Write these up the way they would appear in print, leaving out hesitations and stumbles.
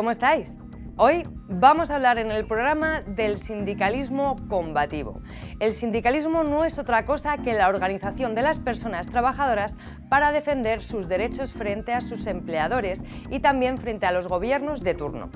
¿cómo estáis? Hoy vamos a hablar en el programa del sindicalismo combativo. El sindicalismo no es otra cosa que la organización de las personas trabajadoras para defender sus derechos frente a sus empleadores y también frente a los gobiernos de turno.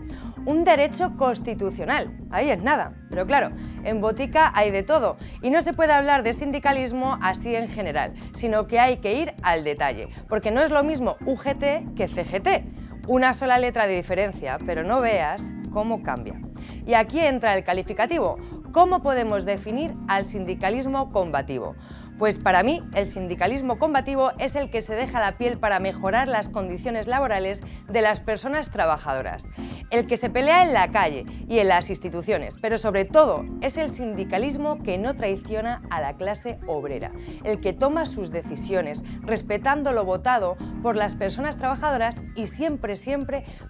Un derecho constitucional, ahí es nada, pero claro, en botica hay de todo y no se puede hablar de sindicalismo así en general, sino que hay que ir al detalle, porque no es lo mismo UGT que CGT. Una sola letra de diferencia, pero no veas cómo cambia. Y aquí entra el calificativo. ¿Cómo podemos definir al sindicalismo combativo? Pues para mí, el sindicalismo combativo es el que se deja la piel para mejorar las condiciones laborales de las personas trabajadoras. El que se pelea en la calle y en las instituciones, pero sobre todo es el sindicalismo que no traiciona a la clase obrera, el que toma sus decisiones respetando lo votado por las personas trabajadoras y siempre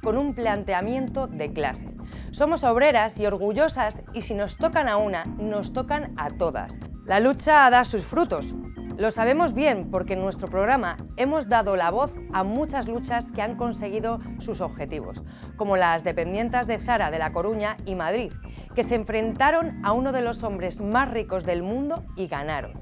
con un planteamiento de clase. Somos obreras y orgullosas y si nos tocan a una, nos tocan a todas. La lucha da sus frutos. Lo sabemos bien porque en nuestro programa hemos dado la voz a muchas luchas que han conseguido sus objetivos, como las dependientas de Zara de La Coruña y Madrid, que se enfrentaron a uno de los hombres más ricos del mundo y ganaron.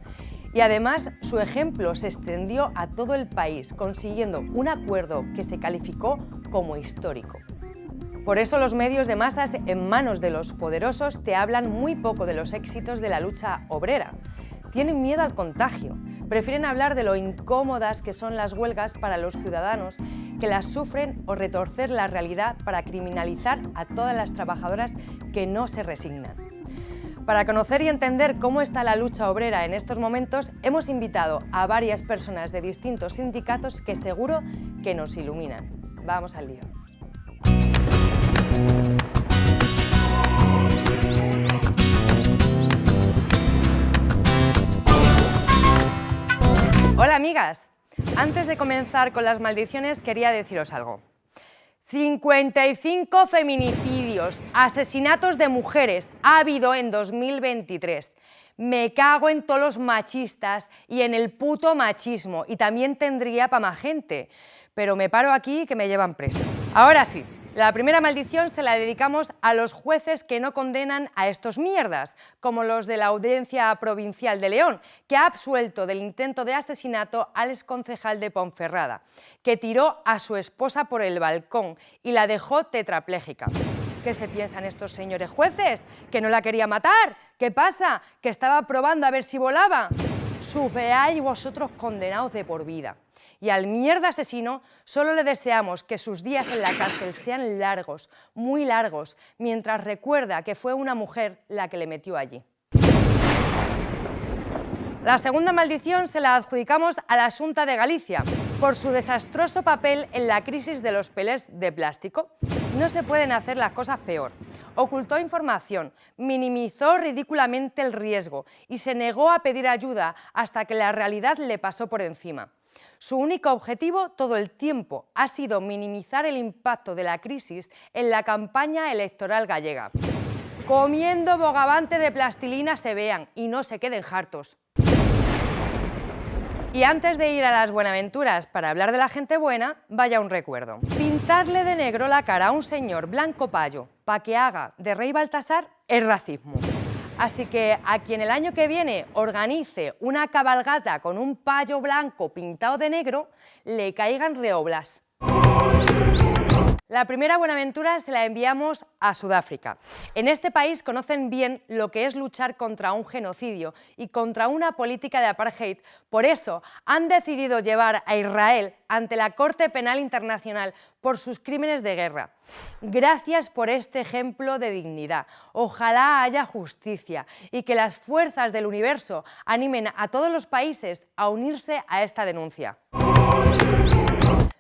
Y además su ejemplo se extendió a todo el país, consiguiendo un acuerdo que se calificó como histórico. Por eso los medios de masas en manos de los poderosos te hablan muy poco de los éxitos de la lucha obrera. Tienen miedo al contagio, prefieren hablar de lo incómodas que son las huelgas para los ciudadanos que las sufren o retorcer la realidad para criminalizar a todas las trabajadoras que no se resignan. Para conocer y entender cómo está la lucha obrera en estos momentos, hemos invitado a varias personas de distintos sindicatos que seguro que nos iluminan. Vamos al lío. Hola amigas, antes de comenzar con las maldiciones quería deciros algo. 55 feminicidios, asesinatos de mujeres ha habido en 2023. Me cago en todos los machistas y en el puto machismo y también tendría pa' más gente, pero me paro aquí que me llevan presa. Ahora sí. La primera maldición se la dedicamos a los jueces que no condenan a estos mierdas, como los de la Audiencia Provincial de León, que ha absuelto del intento de asesinato al exconcejal de Ponferrada, que tiró a su esposa por el balcón y la dejó tetrapléjica. ¿Qué se piensan estos señores jueces? ¿Que no la quería matar? ¿Qué pasa? ¿Que estaba probando a ver si volaba? Veáis vosotros condenados de por vida. Y al mierda asesino solo le deseamos que sus días en la cárcel sean largos, muy largos, mientras recuerda que fue una mujer la que le metió allí. La segunda maldición se la adjudicamos a la Xunta de Galicia por su desastroso papel en la crisis de los pelés de plástico. No se pueden hacer las cosas peor. Ocultó información, minimizó ridículamente el riesgo y se negó a pedir ayuda hasta que la realidad le pasó por encima. Su único objetivo todo el tiempo ha sido minimizar el impacto de la crisis en la campaña electoral gallega. Comiendo bogavante de plastilina se vean y no se queden hartos. Y antes de ir a las buenaventuras para hablar de la gente buena, vaya un recuerdo. Pintarle de negro la cara a un señor blanco payo para que haga de rey Baltasar es racismo. Así que a quien el año que viene organice una cabalgata con un payo blanco pintado de negro, le caigan reoblas. La primera buenaventura se la enviamos a Sudáfrica. En este país conocen bien lo que es luchar contra un genocidio y contra una política de apartheid. Por eso han decidido llevar a Israel ante la Corte Penal Internacional por sus crímenes de guerra. Gracias por este ejemplo de dignidad. Ojalá haya justicia y que las fuerzas del universo animen a todos los países a unirse a esta denuncia.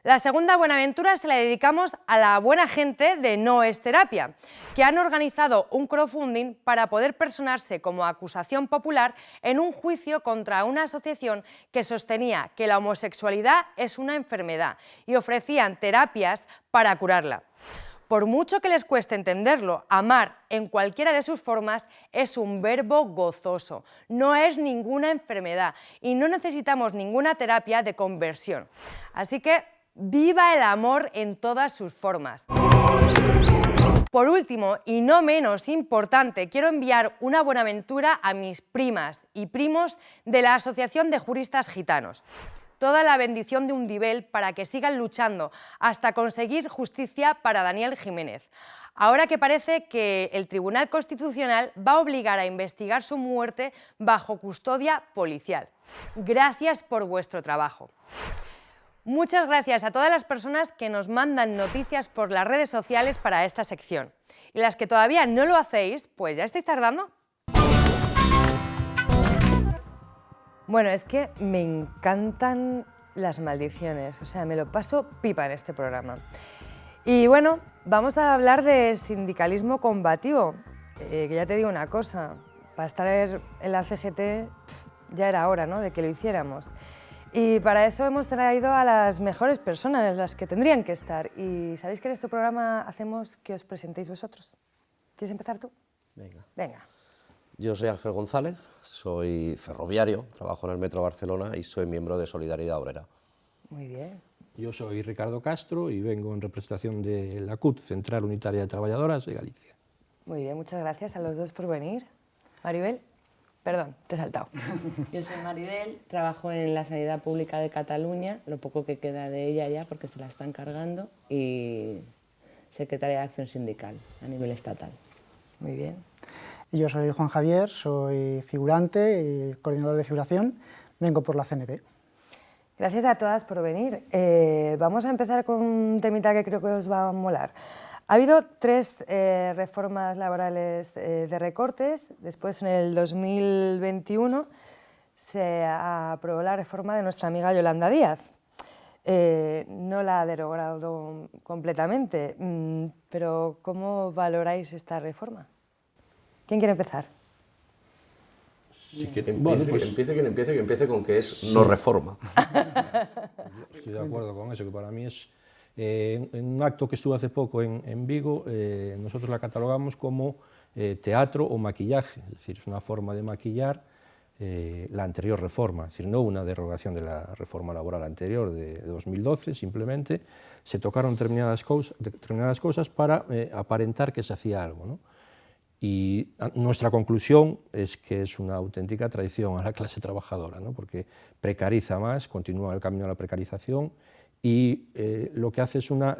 La segunda buenaventura se la dedicamos a la buena gente de No es Terapia, que han organizado un crowdfunding para poder personarse como acusación popular en un juicio contra una asociación que sostenía que la homosexualidad es una enfermedad y ofrecían terapias para curarla. Por mucho que les cueste entenderlo, amar en cualquiera de sus formas es un verbo gozoso, no es ninguna enfermedad y no necesitamos ninguna terapia de conversión. Así que ¡Viva el amor en todas sus formas! Por último, y no menos importante, quiero enviar una buenaventura a mis primas y primos de la Asociación de Juristas Gitanos. Toda la bendición de Undibel para que sigan luchando hasta conseguir justicia para Daniel Jiménez. Ahora que parece que el Tribunal Constitucional va a obligar a investigar su muerte bajo custodia policial. Gracias por vuestro trabajo. Muchas gracias a todas las personas que nos mandan noticias por las redes sociales para esta sección. Y las que todavía no lo hacéis, pues ya estáis tardando. Bueno, es que me encantan las maldiciones, o sea, me lo paso pipa en este programa. Y bueno, vamos a hablar de sindicalismo combativo, que ya te digo una cosa, para estar en la CGT ya era hora, ¿no?, de que lo hiciéramos. Y para eso hemos traído a las mejores personas, las que tendrían que estar. Y sabéis que en este programa hacemos que os presentéis vosotros. ¿Quieres empezar tú? Venga. Venga. Yo soy Ángel González, soy ferroviario, trabajo en el Metro Barcelona y soy miembro de Solidaridad Obrera. Muy bien. Yo soy Ricardo Castro y vengo en representación de la CUT, Central Unitaria de Trabajadoras de Galicia. Muy bien, muchas gracias a los dos por venir. Maribel, perdón, te he saltado. Yo soy Maribel, trabajo en la Sanidad Pública de Cataluña, lo poco que queda de ella ya porque se la están cargando, y secretaria de Acción Sindical a nivel estatal. Muy bien. Yo soy Juan Javier, soy figurante y coordinador de figuración, vengo por la CNT. Gracias a todas por venir. Vamos a empezar con un temita que creo que os va a molar. Ha habido 3 reformas laborales de recortes. Después, en el 2021, se aprobó la reforma de nuestra amiga Yolanda Díaz. No la ha derogado completamente, pero ¿cómo valoráis esta reforma? ¿Quién quiere empezar? Si quiere, que empiece con que es no reforma. Estoy de acuerdo con eso, que para mí es en un acto que estuvo hace poco en Vigo, nosotros la catalogamos como teatro o maquillaje, es decir, es una forma de maquillar la anterior reforma, es decir, no una derogación de la reforma laboral anterior de 2012, simplemente se tocaron determinadas cosas para aparentar que se hacía algo, ¿no? Y nuestra conclusión es que es una auténtica traición a la clase trabajadora, ¿no?, porque precariza más, continúa el camino a la precarización y lo que hace es una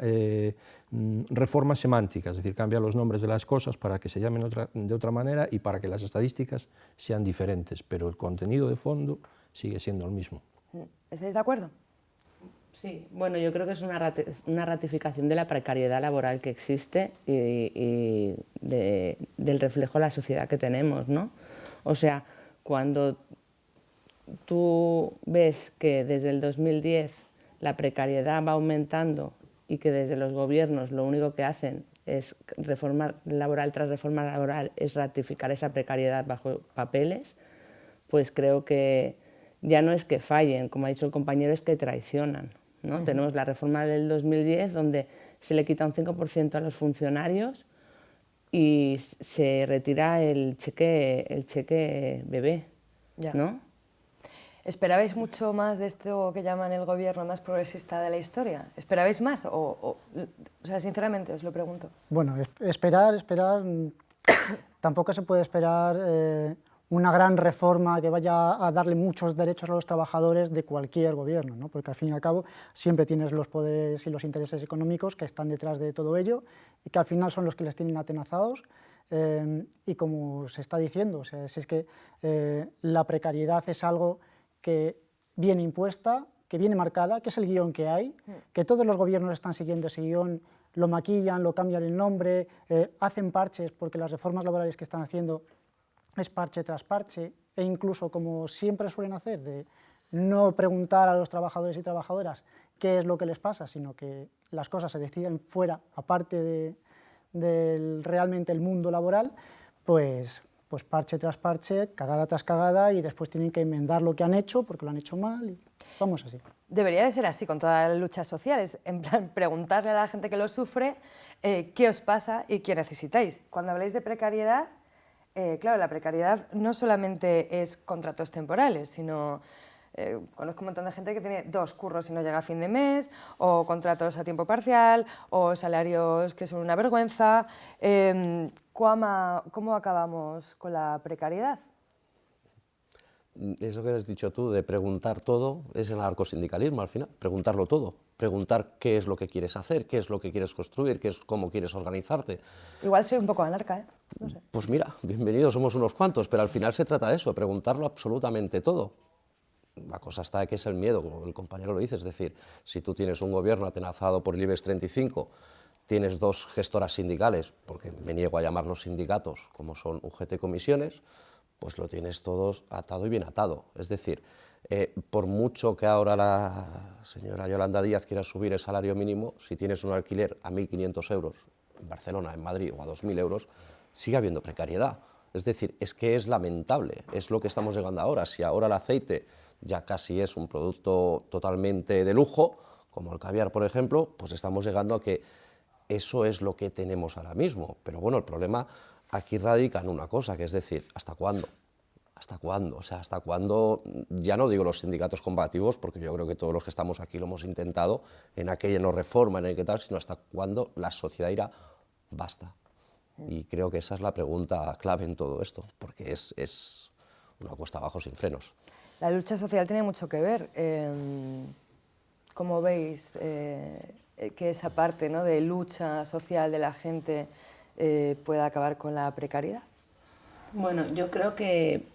reforma semántica, es decir, cambia los nombres de las cosas para que se llamen de otra manera y para que las estadísticas sean diferentes, pero el contenido de fondo sigue siendo el mismo. ¿Estáis de acuerdo? Sí, bueno, yo creo que es una ratificación de la precariedad laboral que existe y del reflejo de la sociedad que tenemos, ¿no? O sea, cuando tú ves que desde el 2010 la precariedad va aumentando y que desde los gobiernos lo único que hacen es reforma laboral tras reforma laboral, es ratificar esa precariedad bajo papeles, pues creo que ya no es que fallen, como ha dicho el compañero, es que traicionan, ¿no? Tenemos la reforma del 2010 donde se le quita un 5% a los funcionarios y se retira el cheque bebé, Ya. ¿no? ¿Esperabais mucho más de esto que llaman el gobierno más progresista de la historia? ¿Esperabais más? O sea, sinceramente os lo pregunto. Bueno, esperar, tampoco se puede esperar una gran reforma que vaya a darle muchos derechos a los trabajadores de cualquier gobierno, ¿no? Porque al fin y al cabo siempre tienes los poderes y los intereses económicos que están detrás de todo ello y que al final son los que les tienen atenazados. Y como se está diciendo, o sea, si es que la precariedad es algo que viene impuesta, que viene marcada, que es el guión que hay, que todos los gobiernos están siguiendo ese guión, lo maquillan, lo cambian el nombre, hacen parches, porque las reformas laborales que están haciendo es parche tras parche, e incluso, como siempre suelen hacer, de no preguntar a los trabajadores y trabajadoras qué es lo que les pasa, sino que las cosas se deciden fuera, aparte de realmente el mundo laboral, pues parche tras parche, cagada tras cagada, y después tienen que enmendar lo que han hecho porque lo han hecho mal, y vamos así. Debería de ser así con todas las luchas sociales, en plan, preguntarle a la gente que lo sufre qué os pasa y qué necesitáis. Cuando habláis de precariedad, claro, la precariedad no solamente es contratos temporales, sino conozco un montón de gente que tiene 2 curros y no llega a fin de mes, o contratos a tiempo parcial, o salarios que son una vergüenza. ¿Cómo acabamos con la precariedad? Eso que has dicho tú de preguntar todo es el anarcosindicalismo al final, preguntarlo todo, preguntar qué es lo que quieres hacer, qué es lo que quieres construir, cómo quieres organizarte. Igual soy un poco anarca, ¿eh? No sé. Pues mira, bienvenidos, somos unos cuantos, pero al final se trata de eso, preguntarlo absolutamente todo. La cosa está que es el miedo, como el compañero lo dice, es decir, si tú tienes un gobierno atenazado por el IBEX 35, tienes 2 gestoras sindicales, porque me niego a llamarlos sindicatos, como son UGT Comisiones, pues lo tienes todos atado y bien atado. Es decir, por mucho que ahora la señora Yolanda Díaz quiera subir el salario mínimo, si tienes un alquiler a 1.500 euros en Barcelona, en Madrid, o a 2.000 euros, sigue habiendo precariedad. Es decir, es que es lamentable, es lo que estamos llegando ahora. Si ahora el aceite ya casi es un producto totalmente de lujo, como el caviar, por ejemplo, pues estamos llegando a que eso es lo que tenemos ahora mismo. Pero bueno, el problema aquí radica en una cosa, que es decir, ¿hasta cuándo? ¿Hasta cuándo? O sea, ¿hasta cuándo? Ya no digo los sindicatos combativos, porque yo creo que todos los que estamos aquí lo hemos intentado, en aquella no reforma, en el que tal, sino hasta cuándo la sociedad dirá, basta. Y creo que esa es la pregunta clave en todo esto, porque es una cuesta abajo sin frenos. La lucha social tiene mucho que ver. ¿Cómo veis que esa parte, ¿no?, de lucha social de la gente pueda acabar con la precariedad? Bueno, yo creo que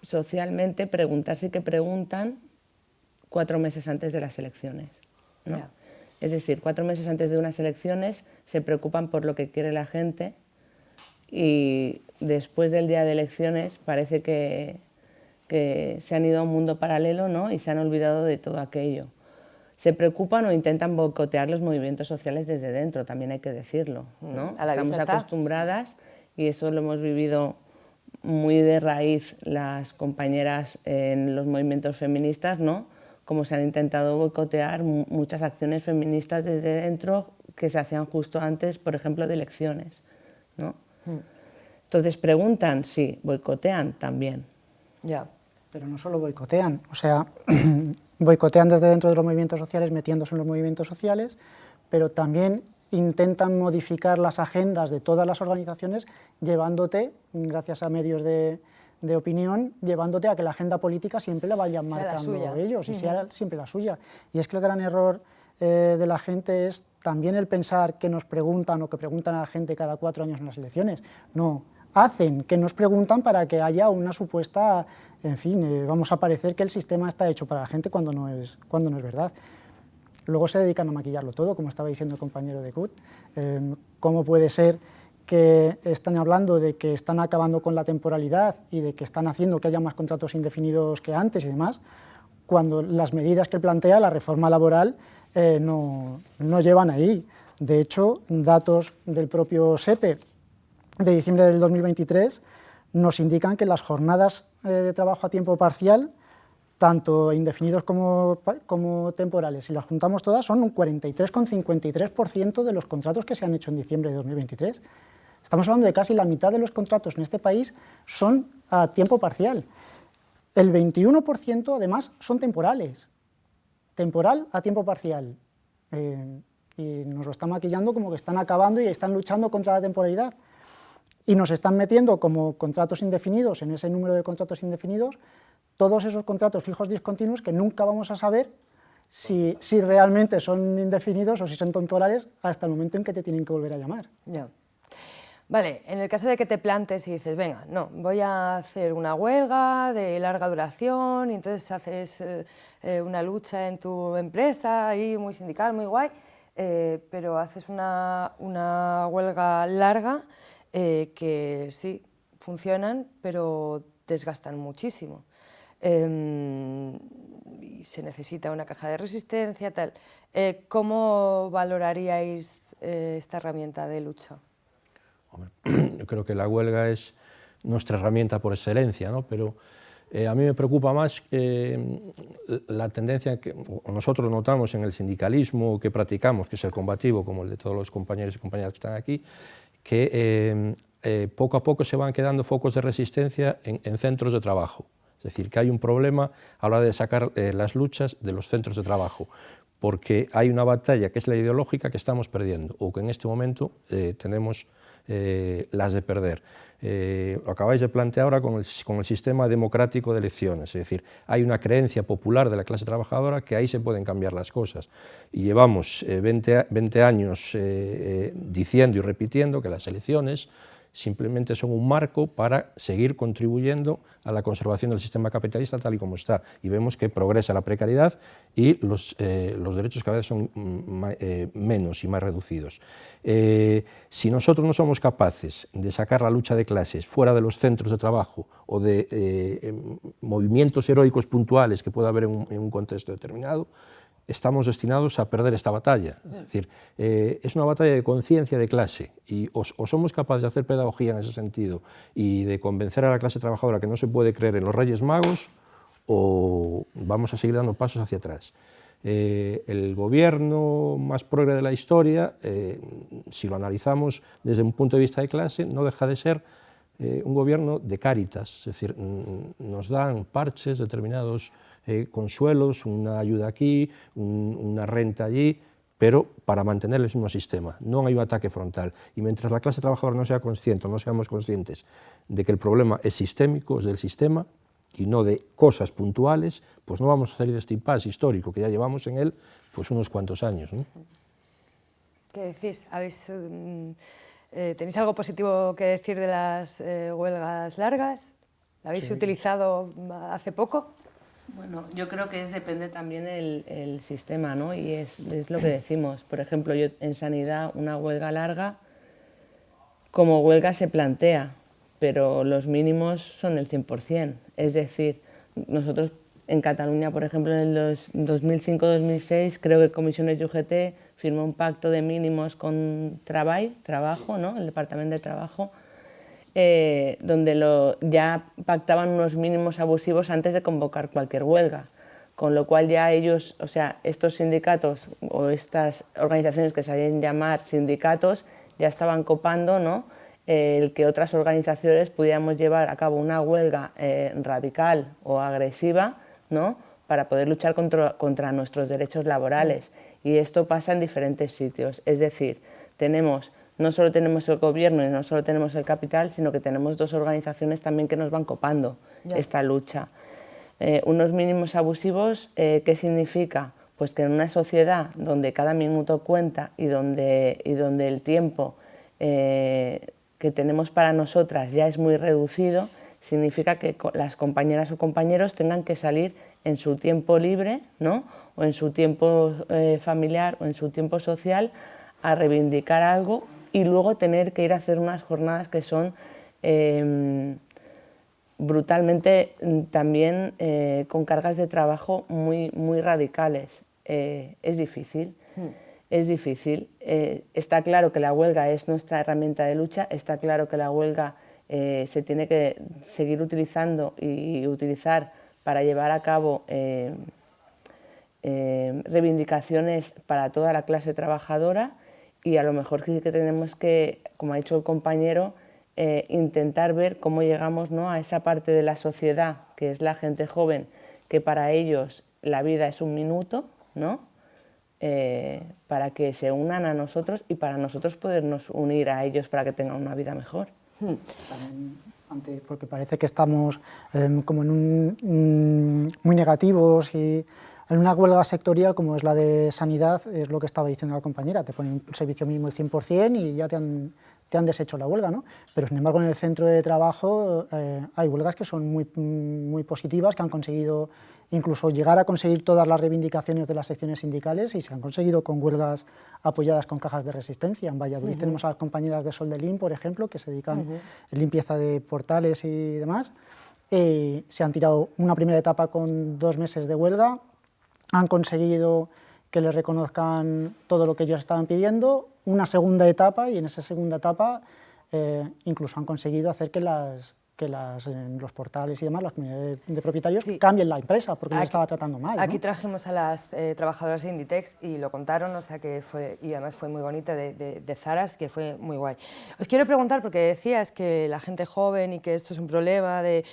socialmente preguntar sí que preguntan 4 meses antes de las elecciones, ¿no? Yeah. Es decir, 4 meses antes de unas elecciones se preocupan por lo que quiere la gente y después del día de elecciones parece que se han ido a un mundo paralelo, ¿no?, y se han olvidado de todo aquello. Se preocupan o intentan boicotear los movimientos sociales desde dentro, también hay que decirlo, ¿no? A la Estamos vista está. Acostumbradas, y eso lo hemos vivido muy de raíz las compañeras en los movimientos feministas, ¿no?, como se han intentado boicotear muchas acciones feministas desde dentro que se hacían justo antes, por ejemplo, de elecciones, ¿no? Entonces, preguntan, sí, boicotean también. Ya. Pero no solo boicotean, o sea, boicotean desde dentro de los movimientos sociales, metiéndose en los movimientos sociales, pero también intentan modificar las agendas de todas las organizaciones, llevándote, gracias a medios de opinión, llevándote a que la agenda política siempre la vayan marcando ellos, y sea siempre la suya. Y es que el gran error de la gente es también el pensar que nos preguntan o que preguntan a la gente cada 4 años en las elecciones. No, hacen que nos preguntan para que haya una supuesta, en fin, vamos a parecer que el sistema está hecho para la gente cuando no es verdad. Luego se dedican a maquillarlo todo, como estaba diciendo el compañero de CUT. ¿Cómo puede ser que están hablando de que están acabando con la temporalidad y de que están haciendo que haya más contratos indefinidos que antes y demás, cuando las medidas que plantea la reforma laboral no llevan ahí? De hecho, datos del propio SEPE de diciembre del 2023 nos indican que las jornadas de trabajo a tiempo parcial, tanto indefinidos como temporales, si las juntamos todas, son un 43,53% de los contratos que se han hecho en diciembre de 2023. Estamos hablando de casi la mitad de los contratos en este país son a tiempo parcial. El 21% además son temporales, temporal a tiempo parcial. Y nos lo están maquillando como que están acabando y están luchando contra la temporalidad. Y nos están metiendo como contratos indefinidos, en ese número de contratos indefinidos, todos esos contratos fijos discontinuos que nunca vamos a saber si realmente son indefinidos o si son temporales hasta el momento en que te tienen que volver a llamar. Ya. Vale, en el caso de que te plantes y dices, venga, no, voy a hacer una huelga de larga duración, y entonces haces una lucha en tu empresa, ahí muy sindical, muy guay, pero haces una huelga larga que sí, funcionan, pero desgastan muchísimo. Y se necesita una caja de resistencia, tal. ¿Cómo valoraríais esta herramienta de lucha? Hombre, yo creo que la huelga es nuestra herramienta por excelencia, ¿no? Pero a mí me preocupa más la tendencia que nosotros notamos en el sindicalismo que practicamos, que es el combativo, como el de todos los compañeros y compañeras que están aquí, que poco a poco se van quedando focos de resistencia en centros de trabajo. Es decir, que hay un problema a la hora de sacar las luchas de los centros de trabajo, porque hay una batalla que es la ideológica que estamos perdiendo, o que en este momento tenemos las de perder. Lo acabáis de plantear ahora con el sistema democrático de elecciones, es decir, hay una creencia popular de la clase trabajadora que ahí se pueden cambiar las cosas. Y llevamos 20 años diciendo y repitiendo que las elecciones simplemente son un marco para seguir contribuyendo a la conservación del sistema capitalista tal y como está. Y vemos que progresa la precariedad y los derechos cada vez son menos y más reducidos. Si nosotros no somos capaces de sacar la lucha de clases fuera de los centros de trabajo o de movimientos heroicos puntuales que pueda haber en un contexto determinado, estamos destinados a perder esta batalla. Es decir, es una batalla de conciencia de clase y o somos capaces de hacer pedagogía en ese sentido y de convencer a la clase trabajadora que no se puede creer en los Reyes Magos, o vamos a seguir dando pasos hacia atrás. El gobierno más progre de la historia, si lo analizamos desde un punto de vista de clase, no deja de ser un gobierno de cáritas, es decir, nos dan parches, determinados consuelos, una ayuda aquí, una renta allí, pero para mantener el mismo sistema. No hay un ataque frontal. Y mientras la clase trabajadora no sea consciente, no seamos conscientes de que el problema es sistémico, es del sistema, y no de cosas puntuales, pues no vamos a salir de este impasse histórico que ya llevamos en él pues unos cuantos años, ¿no? ¿Qué decís? ¿Tenéis algo positivo que decir de las huelgas largas? ¿La habéis utilizado hace poco? Bueno, yo creo que depende también el sistema, ¿no? Y es lo que decimos. Por ejemplo, yo en sanidad una huelga larga, como huelga se plantea, pero los mínimos son el 100%. Es decir, nosotros en Cataluña, por ejemplo, en el 2005-2006, creo que Comisiones UGT firmó un pacto de mínimos con Trabajo, ¿no? El Departamento de Trabajo, donde ya pactaban unos mínimos abusivos antes de convocar cualquier huelga, con lo cual ya ellos, o sea, estos sindicatos o estas organizaciones que se hacían llamar sindicatos ya estaban copando, ¿no?, el que otras organizaciones pudiéramos llevar a cabo una huelga radical o agresiva, ¿no?, para poder luchar contra nuestros derechos laborales. Y esto pasa en diferentes sitios, es decir, no solo tenemos el gobierno y no solo tenemos el capital, sino que tenemos dos organizaciones también que nos van copando esta lucha. Unos mínimos abusivos, ¿qué significa? Pues que en una sociedad donde cada minuto cuenta y donde el tiempo que tenemos para nosotras ya es muy reducido, significa que las compañeras o compañeros tengan que salir en su tiempo libre, ¿no?, o en su tiempo familiar o en su tiempo social a reivindicar algo y luego tener que ir a hacer unas jornadas que son brutalmente también con cargas de trabajo muy radicales. Es difícil. Es difícil. Está claro que la huelga es nuestra herramienta de lucha, está claro que la huelga se tiene que seguir utilizando y utilizar para llevar a cabo reivindicaciones para toda la clase trabajadora, y a lo mejor sí que tenemos que, como ha dicho el compañero, intentar ver cómo llegamos, ¿no?, a esa parte de la sociedad que es la gente joven, que para ellos la vida es un minuto, ¿no?, para que se unan a nosotros y para nosotros podernos unir a ellos para que tengan una vida mejor. Porque parece que estamos como en muy negativos, y en una huelga sectorial como es la de sanidad, es lo que estaba diciendo la compañera, te ponen un servicio mínimo del 100% y ya te han deshecho la huelga, ¿no? Pero sin embargo en el centro de trabajo hay huelgas que son muy positivas, que han conseguido incluso llegar a conseguir todas las reivindicaciones de las secciones sindicales, y se han conseguido con huelgas apoyadas con cajas de resistencia. En Valladolid tenemos a las compañeras de Soldelín, por ejemplo, que se dedican a limpieza de portales y demás. Se han tirado una primera etapa con 2 meses de huelga, han conseguido que les reconozcan todo lo que ellos estaban pidiendo, una segunda etapa, y en esa segunda etapa incluso han conseguido hacer que en los portales y demás, las comunidades de propietarios, Sí. cambien la empresa porque les Aquí- estaba tratando mal, ¿no? Aquí trajimos a las trabajadoras de Inditex y lo contaron, o sea que fue, y además fue muy bonita, de Zaras, que fue muy guay. Os quiero preguntar, porque decías que la gente joven y que esto es un problema de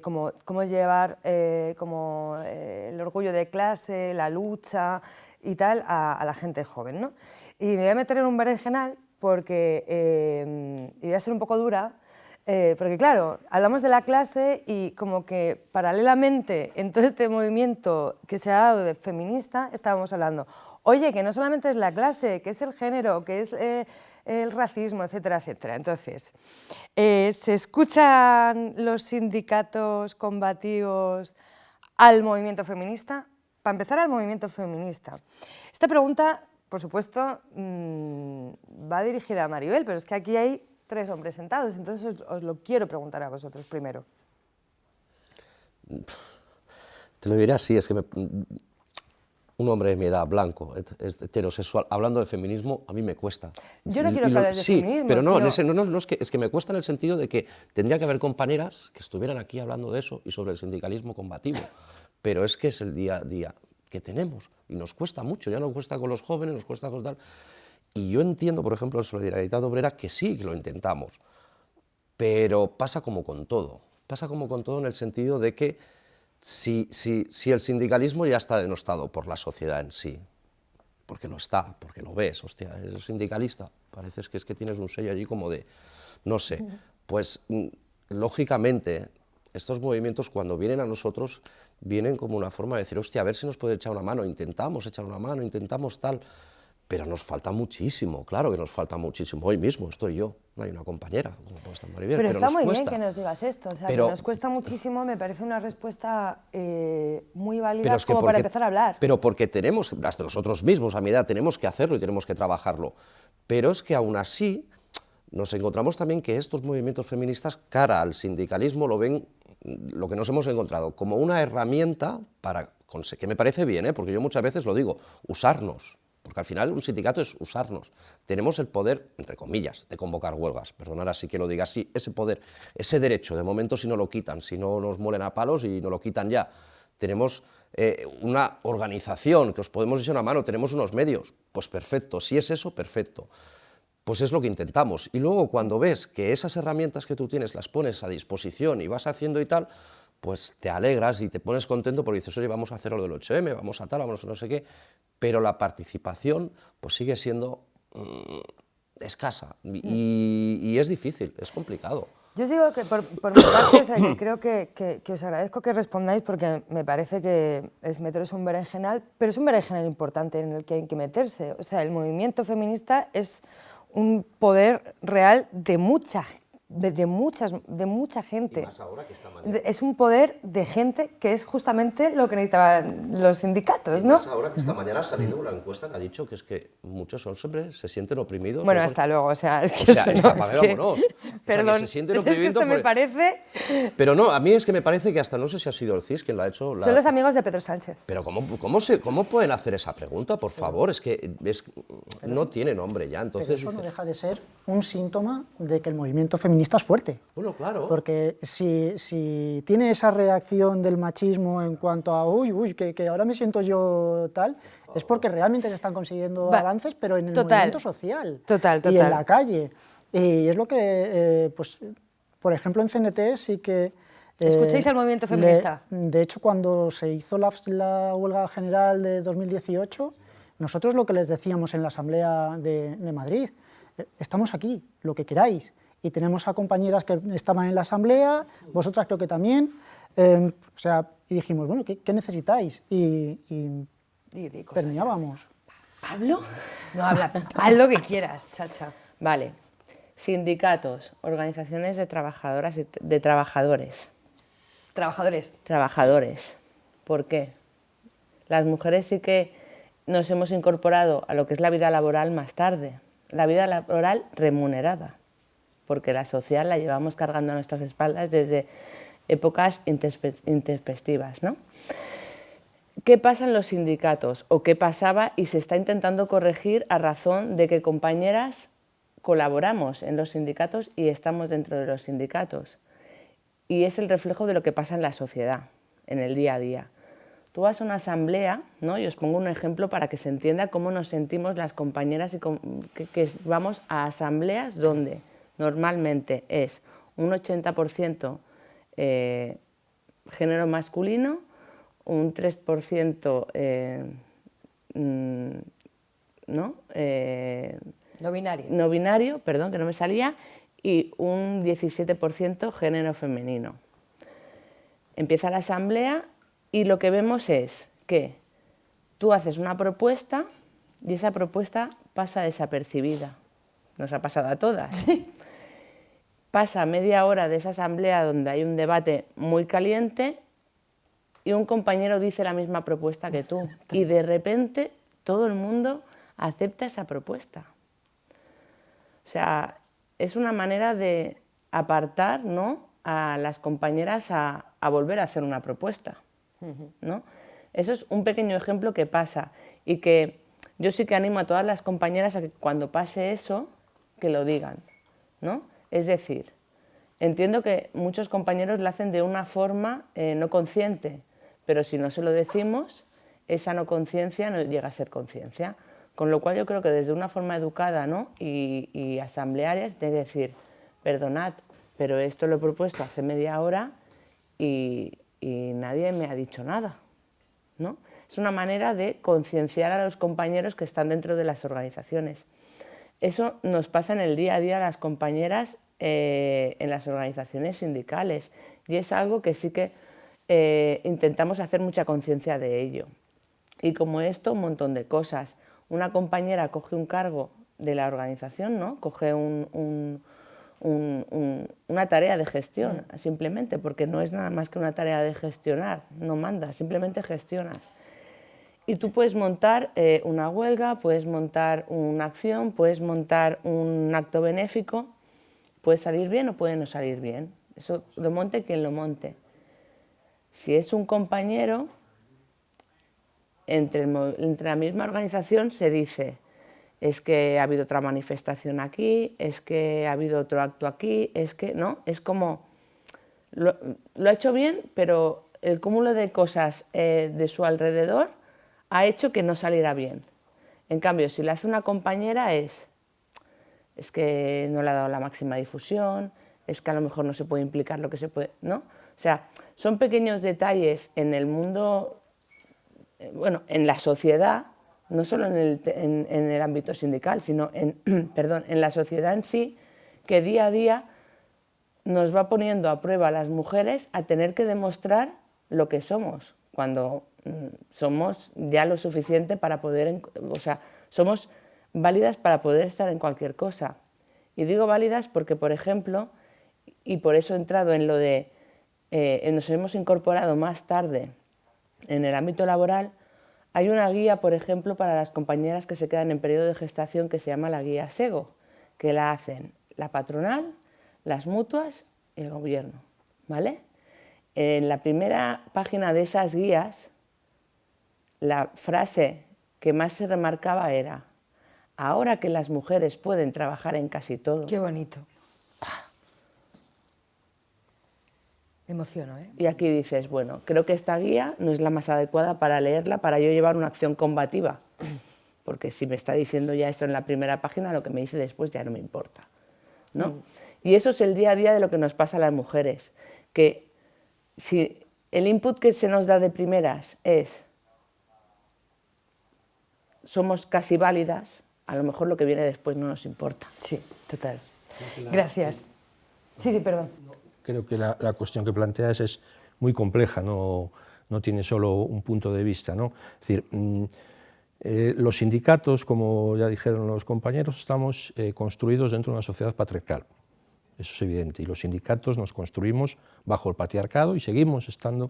cómo llevar el orgullo de clase, la lucha y tal a la gente joven, ¿no? Y me voy a meter en un berenjenal porque y voy a ser un poco dura. Porque claro, hablamos de la clase y como que paralelamente en todo este movimiento que se ha dado de feminista estábamos hablando, oye, que no solamente es la clase, que es el género, que es el racismo, etcétera, etcétera. Entonces, ¿se escuchan los sindicatos combativos al movimiento feminista? Para empezar, al movimiento feminista. Esta pregunta, por supuesto, va dirigida a Maribel, pero es que aquí hay 3 hombres sentados, entonces os lo quiero preguntar a vosotros primero. Te lo diré así, es que un hombre de mi edad, blanco, heterosexual, hablando de feminismo, a mí me cuesta. Yo no quiero que hables de sí, feminismo, pero no, sino- no, es que me cuesta en el sentido de que tendría que haber compañeras que estuvieran aquí hablando de eso y sobre el sindicalismo combativo, pero es que es el día a día que tenemos y nos cuesta mucho, ya nos cuesta con los jóvenes, nos cuesta con tal. Y yo entiendo, por ejemplo, en Solidaridad Obrera que sí, que lo intentamos, pero pasa como con todo en el sentido de que si el sindicalismo ya está denostado por la sociedad en sí, porque lo está, porque lo ves, hostia, eres sindicalista, parece que es que tienes un sello allí como de, no sé, pues lógicamente estos movimientos cuando vienen a nosotros vienen como una forma de decir, hostia, a ver si nos puede echar una mano, intentamos echar una mano, intentamos tal. Pero nos falta muchísimo, claro que nos falta muchísimo. Hoy mismo estoy yo, no hay una compañera, como puede estar Maribel, Pero está nos muy bien cuesta. que nos digas esto, o sea, Pero- que nos cuesta muchísimo, me parece una respuesta muy válida Pero es que como para porque- empezar a hablar. Pero porque tenemos, hasta nosotros mismos, a mi edad, tenemos que hacerlo y tenemos que trabajarlo. Pero es que aún así nos encontramos también que estos movimientos feministas, cara al sindicalismo, lo ven, lo que nos hemos encontrado, como una herramienta para conseguir, que me parece bien, porque yo muchas veces lo digo, usarnos. Porque al final un sindicato es usarnos. Tenemos el poder, entre comillas, de convocar huelgas. Perdonad así que lo diga así, ese poder, ese derecho, de momento si no lo quitan, si no nos muelen a palos y no lo quitan ya. Tenemos una organización que os podemos echar una mano, tenemos unos medios. Pues perfecto, si es eso, perfecto. Pues es lo que intentamos. Y luego cuando ves que esas herramientas que tú tienes las pones a disposición y vas haciendo y tal, pues te alegras y te pones contento porque dices, oye, vamos a hacer lo del 8M, vamos a tal, vamos a no sé qué, pero la participación pues sigue siendo escasa y es difícil, es complicado. Yo os digo que por mi parte, o sea, que creo que os agradezco que respondáis porque me parece que es meteros un berenjenal, pero es un berenjenal importante en el que hay que meterse. O sea, el movimiento feminista es un poder real de mucha gente. Y más ahora que esta mañana. Es un poder de gente que es justamente lo que necesitaban los sindicatos, ¿no? Más ahora que esta mañana ha salido una encuesta que ha dicho que es que muchos hombres se sienten oprimidos. Bueno, ¿no? hasta luego, o sea, es que O sea, esto es no, que es apagámonos. que... O sea, que Perdón, se sienten es que oprimidos esto me por- parece... Pero no, a mí es que me parece que hasta no sé si ha sido el CIS quien la ha hecho. Son los amigos de Pedro Sánchez. Pero ¿cómo pueden hacer esa pregunta, por favor? Es que no tiene nombre ya, Pero entonces... eso no deja de ser un síntoma de que el movimiento feminista es fuerte. Bueno, claro. Porque si tiene esa reacción del machismo en cuanto a uy, que ahora me siento yo tal, es porque realmente se están consiguiendo Va, avances, pero en el total, movimiento social total. y en la calle. Y es lo que, pues, por ejemplo, en CNT sí que... ¿Escucháis al movimiento feminista? De hecho, cuando se hizo la huelga general de 2018, nosotros lo que les decíamos en la Asamblea de Madrid, estamos aquí, lo que queráis. Y tenemos a compañeras que estaban en la asamblea, vosotras creo que también, y dijimos, bueno, ¿qué necesitáis? Y Di cosas. permeábamos. ¿Pablo? No, habla, haz lo que quieras, chacha. Vale. Sindicatos, organizaciones de trabajadoras y de trabajadores. Trabajadores. ¿Por qué? Las mujeres sí que nos hemos incorporado a lo que es la vida laboral más tarde, la vida laboral remunerada, porque la social la llevamos cargando a nuestras espaldas desde épocas intempestivas, ¿no? ¿Qué pasa en los sindicatos? ¿O qué pasaba y se está intentando corregir a razón de que compañeras colaboramos en los sindicatos y estamos dentro de los sindicatos. Y es el reflejo de lo que pasa en la sociedad, en el día a día. Tú vas a una asamblea, ¿no? Y os pongo un ejemplo para que se entienda cómo nos sentimos las compañeras y que vamos a asambleas donde normalmente es un 80% género masculino, un 3% no binario, perdón, que no me salía, y un 17% género femenino. Empieza la asamblea y lo que vemos es que tú haces una propuesta y esa propuesta pasa desapercibida. Nos ha pasado a todas. Sí. Pasa media hora de esa asamblea donde hay un debate muy caliente y un compañero dice la misma propuesta que tú. Y de repente todo el mundo acepta esa propuesta. O sea, es una manera de apartar, ¿no?, a las compañeras a volver a hacer una propuesta, ¿no? Eso es un pequeño ejemplo que pasa y que yo sí que animo a todas las compañeras a que cuando pase eso, que lo digan, ¿no? Es decir, entiendo que muchos compañeros lo hacen de una forma no consciente, pero si no se lo decimos, esa no conciencia no llega a ser conciencia. Con lo cual yo creo que desde una forma educada, ¿no?, y asamblearia, es decir, perdonad, pero esto lo he propuesto hace media hora y nadie me ha dicho nada, ¿no? Es una manera de concienciar a los compañeros que están dentro de las organizaciones. Eso nos pasa en el día a día a las compañeras en las organizaciones sindicales y es algo que sí que intentamos hacer mucha conciencia de ello. Y como esto, un montón de cosas. Una compañera coge un cargo de la organización, ¿no?, coge una tarea de gestión, simplemente, porque no es nada más que una tarea de gestionar, no mandas, simplemente gestionas. Y tú puedes montar una huelga, puedes montar una acción, puedes montar un acto benéfico, puede salir bien o puede no salir bien. Eso lo monte quien lo monte. Si es un compañero, entre la misma organización se dice, es que ha habido otra manifestación aquí, es que ha habido otro acto aquí, es que, ¿no? Es como, lo ha hecho bien, pero el cúmulo de cosas de su alrededor ha hecho que no saliera bien. En cambio, si lo hace una compañera es que no le ha dado la máxima difusión, es que a lo mejor no se puede implicar lo que se puede, ¿no? O sea, son pequeños detalles en el mundo, bueno, en la sociedad, no solo en el ámbito sindical, sino en la sociedad en sí, que día a día nos va poniendo a prueba a las mujeres a tener que demostrar lo que somos, cuando somos ya lo suficiente para poder, o sea, somos válidas para poder estar en cualquier cosa. Y digo válidas porque, por ejemplo, y por eso he entrado en lo de, nos hemos incorporado más tarde en el ámbito laboral, hay una guía, por ejemplo, para las compañeras que se quedan en periodo de gestación que se llama la guía SEGO, que la hacen la patronal, las mutuas y el gobierno, ¿vale? En la primera página de esas guías, la frase que más se remarcaba era: ahora que las mujeres pueden trabajar en casi todo. Qué bonito. Me emociono, ¿eh? Y aquí dices, bueno, creo que esta guía no es la más adecuada para leerla, para yo llevar una acción combativa. Porque si me está diciendo ya eso en la primera página, lo que me dice después ya no me importa, ¿no? Y eso es el día a día de lo que nos pasa a las mujeres. Que si el input que se nos da de primeras es somos casi válidas, a lo mejor lo que viene después no nos importa. Sí, total. Gracias. Sí, perdón. Creo que la cuestión que planteas es muy compleja, no tiene solo un punto de vista, ¿no? Es decir, los sindicatos, como ya dijeron los compañeros, estamos construidos dentro de una sociedad patriarcal. Eso es evidente. Y los sindicatos nos construimos bajo el patriarcado y seguimos estando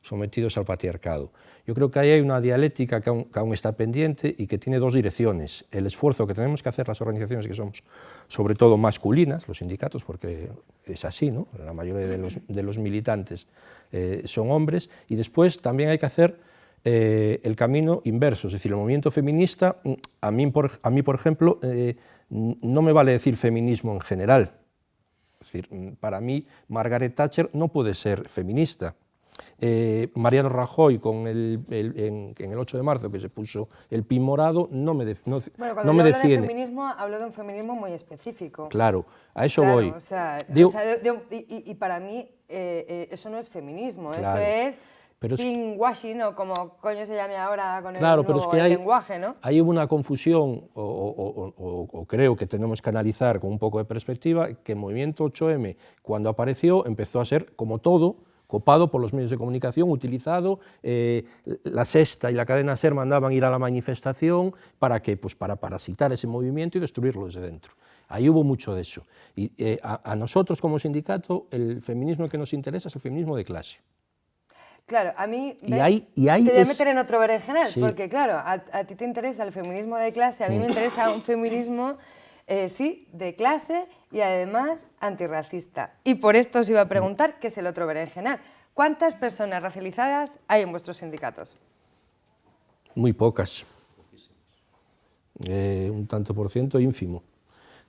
sometidos al patriarcado. Yo creo que ahí hay una dialéctica que aún está pendiente y que tiene dos direcciones. El esfuerzo que tenemos que hacer las organizaciones que somos sobre todo masculinas, los sindicatos, porque es así, ¿no? La mayoría de los militantes son hombres, y después también hay que hacer el camino inverso, es decir, el movimiento feminista, a mí por ejemplo, no me vale decir feminismo en general. Es decir, para mí Margaret Thatcher no puede ser feminista. Mariano Rajoy en el 8 de marzo que se puso el pin morado no me defiende. Bueno, cuando yo hablo de feminismo, hablo de un feminismo muy específico. Claro, a eso claro, voy. O sea, y para mí eso no es feminismo, claro, eso es pero pinkwashing o como coño se llame ahora con claro, el, pero es que el lenguaje, ¿no? Hay una confusión, o creo que tenemos que analizar con un poco de perspectiva, que el movimiento 8M, cuando apareció, empezó a ser, como todo, copado por los medios de comunicación, utilizado, la Sexta y la cadena SER mandaban ir a la manifestación, ¿para qué? Pues para parasitar ese movimiento y destruirlo desde dentro. Ahí hubo mucho de eso. Y a nosotros como sindicato, el feminismo que nos interesa es el feminismo de clase. Claro, a mí y ahí te voy a meter en otro berenjenal, sí, porque claro, a ti te interesa el feminismo de clase, a mí me interesa un feminismo, sí, de clase y además antirracista. Y por esto os iba a preguntar, ¿qué es el otro berenjenal? ¿Cuántas personas racializadas hay en vuestros sindicatos? Muy pocas. Un tanto por ciento ínfimo.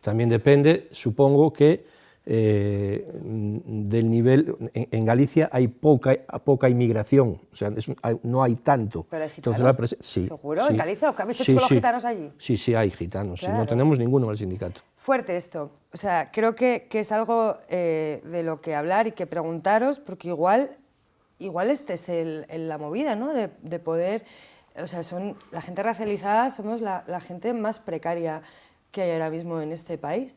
También depende, supongo que del nivel, en Galicia hay poca inmigración, o sea, no hay tanto. ¿Pero hay gitanos? Entonces, sí, ¿Seguro? sí. ¿En Galicia? ¿O que habéis hecho los gitanos allí? Sí, sí, hay gitanos, Claro. no tenemos ninguno en el sindicato. Fuerte esto, o sea, creo que es algo de lo que hablar y que preguntaros, porque igual este es la movida, ¿no? De poder, o sea, la gente racializada somos la gente más precaria que hay ahora mismo en este país.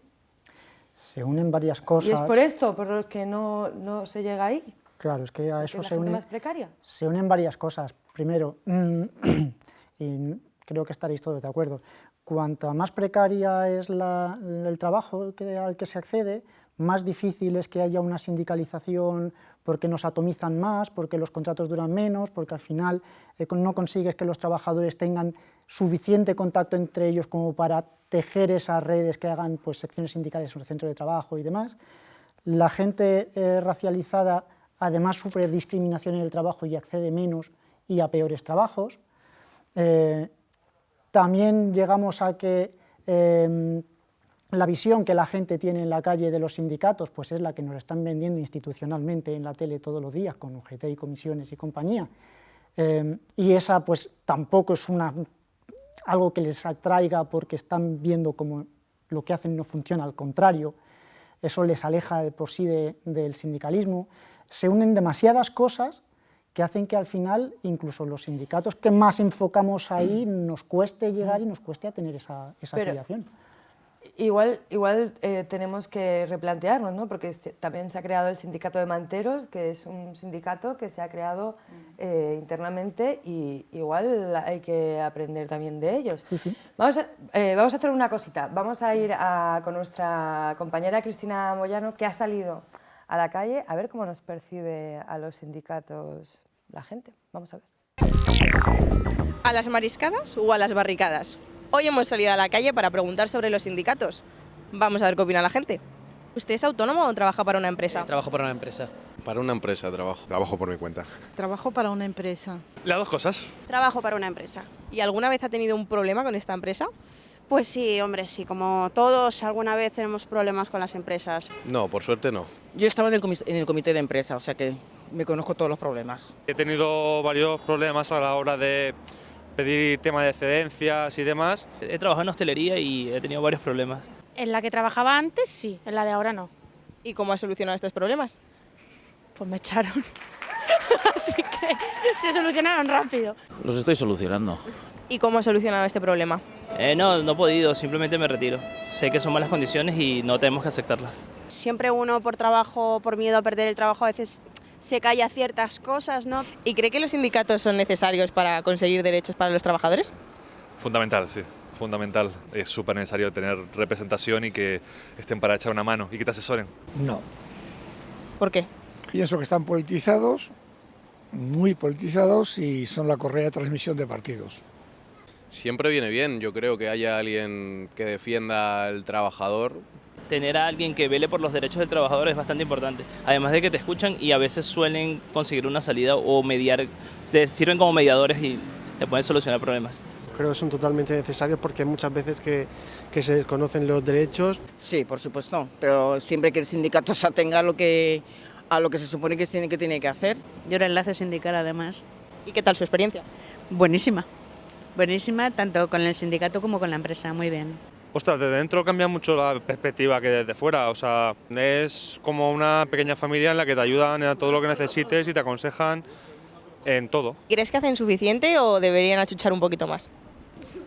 Se unen varias cosas. ¿Y es por esto, por lo que no se llega ahí? Claro, es que a eso se unen, más precaria. Se unen varias cosas. Primero, y creo que estaréis todos de acuerdo, cuanto más precaria es el trabajo al que se accede, más difícil es que haya una sindicalización porque nos atomizan más, porque los contratos duran menos, porque al final no consigues que los trabajadores tengan suficiente contacto entre ellos como para tejer esas redes que hagan pues, secciones sindicales en los centros de trabajo y demás. La gente racializada además sufre discriminación en el trabajo y accede menos y a peores trabajos. También llegamos a que la visión que la gente tiene en la calle de los sindicatos pues es la que nos están vendiendo institucionalmente en la tele todos los días con UGT y comisiones y compañía. Y esa pues tampoco es algo que les atraiga porque están viendo como lo que hacen no funciona, al contrario, eso les aleja de por sí del sindicalismo. Se unen demasiadas cosas que hacen que al final incluso los sindicatos que más enfocamos ahí nos cueste llegar y nos cueste a tener esa afiliación. Igual tenemos que replantearnos, ¿no? Porque también se ha creado el sindicato de manteros, que es un sindicato que se ha creado internamente y igual hay que aprender también de ellos. Sí, sí. Vamos a hacer una cosita, vamos a ir con nuestra compañera Cristina Moyano, que ha salido a la calle, a ver cómo nos percibe a los sindicatos la gente. Vamos a ver. ¿A las mariscadas o a las barricadas? Hoy hemos salido a la calle para preguntar sobre los sindicatos. Vamos a ver qué opina la gente. ¿Usted es autónomo o trabaja para una empresa? Trabajo para una empresa. Para una empresa trabajo. Trabajo por mi cuenta. Trabajo para una empresa. Las dos cosas. Trabajo para una empresa. ¿Y alguna vez ha tenido un problema con esta empresa? Pues sí, hombre, sí, como todos, alguna vez tenemos problemas con las empresas. No, por suerte no. Yo estaba en el comité de empresa, o sea que me conozco todos los problemas. He tenido varios problemas a la hora de pedir temas de excedencias y demás. He trabajado en hostelería y he tenido varios problemas. En la que trabajaba antes, sí, en la de ahora no. ¿Y cómo ha solucionado estos problemas? Pues me echaron. Así que se solucionaron rápido. Los estoy solucionando. ¿Y cómo ha solucionado este problema? No he podido, simplemente me retiro. Sé que son malas condiciones y no tenemos que aceptarlas. Siempre uno por trabajo, por miedo a perder el trabajo, a veces se calla ciertas cosas, ¿no? ¿Y cree que los sindicatos son necesarios para conseguir derechos para los trabajadores? Fundamental, sí. Fundamental. Es súper necesario tener representación y que estén para echar una mano y que te asesoren. No. ¿Por qué? Pienso que están politizados, muy politizados y son la correa de transmisión de partidos. Siempre viene bien, yo creo que haya alguien que defienda al trabajador tener a alguien que vele por los derechos del trabajador es bastante importante. Además de que te escuchan y a veces suelen conseguir una salida o mediar, se sirven como mediadores y te pueden solucionar problemas. Creo que son totalmente necesarios porque hay muchas veces que se desconocen los derechos. Sí, por supuesto, pero siempre que el sindicato se atenga a lo que se supone que tiene que hacer. Yo era enlace sindical además. ¿Y qué tal su experiencia? Buenísima, buenísima tanto con el sindicato como con la empresa, muy bien. Ostras, desde dentro cambia mucho la perspectiva que desde fuera, o sea, es como una pequeña familia en la que te ayudan a todo lo que necesites y te aconsejan en todo. ¿Crees que hacen suficiente o deberían achuchar un poquito más?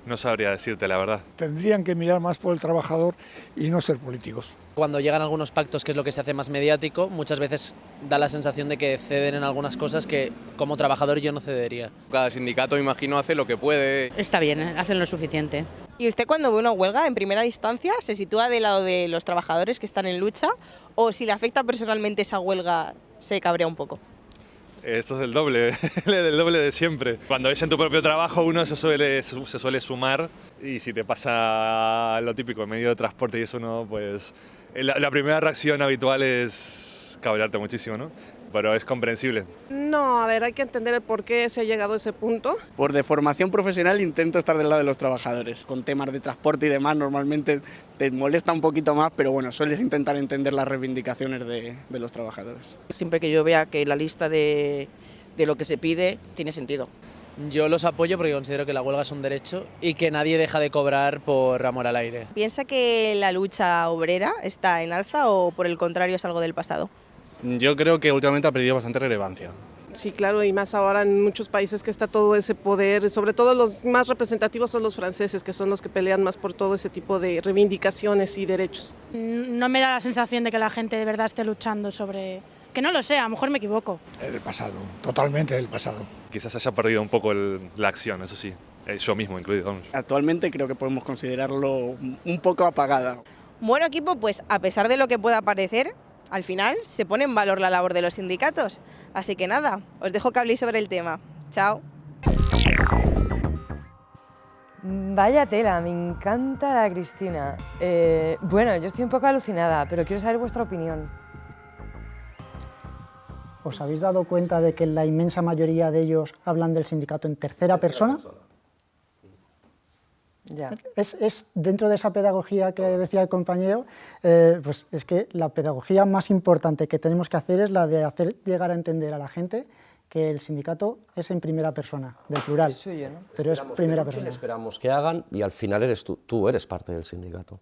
No sabría decirte la verdad. Tendrían que mirar más por el trabajador y no ser políticos. Cuando llegan algunos pactos, que es lo que se hace más mediático, muchas veces da la sensación de que ceden en algunas cosas que como trabajador yo no cedería. Cada sindicato, me imagino, hace lo que puede. Está bien, hacen lo suficiente. ¿Y usted cuando ve una huelga, en primera instancia, se sitúa del lado de los trabajadores que están en lucha o si le afecta personalmente esa huelga, se cabrea un poco? Esto es el doble, del doble de siempre. Cuando es en tu propio trabajo uno se suele sumar y si te pasa lo típico en medio de transporte y eso no, pues la primera reacción habitual es cabrearte muchísimo, ¿no? Pero es comprensible. No, a ver, hay que entender el por qué se ha llegado a ese punto. Por de formación profesional intento estar del lado de los trabajadores. Con temas de transporte y demás normalmente te molesta un poquito más, pero bueno, sueles intentar entender las reivindicaciones de los trabajadores. Siempre que yo vea que la lista de lo que se pide tiene sentido. Yo los apoyo porque considero que la huelga es un derecho y que nadie deja de cobrar por amor al aire. ¿Piensa que la lucha obrera está en alza o por el contrario es algo del pasado? Yo creo que últimamente ha perdido bastante relevancia. Sí, claro, y más ahora en muchos países que está todo ese poder, sobre todo los más representativos son los franceses, que son los que pelean más por todo ese tipo de reivindicaciones y derechos. No me da la sensación de que la gente de verdad esté luchando sobre... Que no lo sé, a lo mejor me equivoco. El pasado, totalmente el pasado. Quizás haya perdido un poco la acción, eso sí, yo mismo incluido. Vamos. Actualmente creo que podemos considerarlo un poco apagada. Bueno, equipo, pues a pesar de lo que pueda parecer, al final se pone en valor la labor de los sindicatos. Así que nada, os dejo que habléis sobre el tema. Chao. Vaya tela, me encanta la Cristina. Bueno, yo estoy un poco alucinada, pero quiero saber vuestra opinión. ¿Os habéis dado cuenta de que la inmensa mayoría de ellos hablan del sindicato en tercera persona? Ya. Es dentro de esa pedagogía que decía el compañero, pues es que la pedagogía más importante que tenemos que hacer es la de hacer llegar a entender a la gente que el sindicato es en primera persona, del plural, suyo, ¿no? pero es primera persona. Esperamos que hagan y al final eres tú eres parte del sindicato.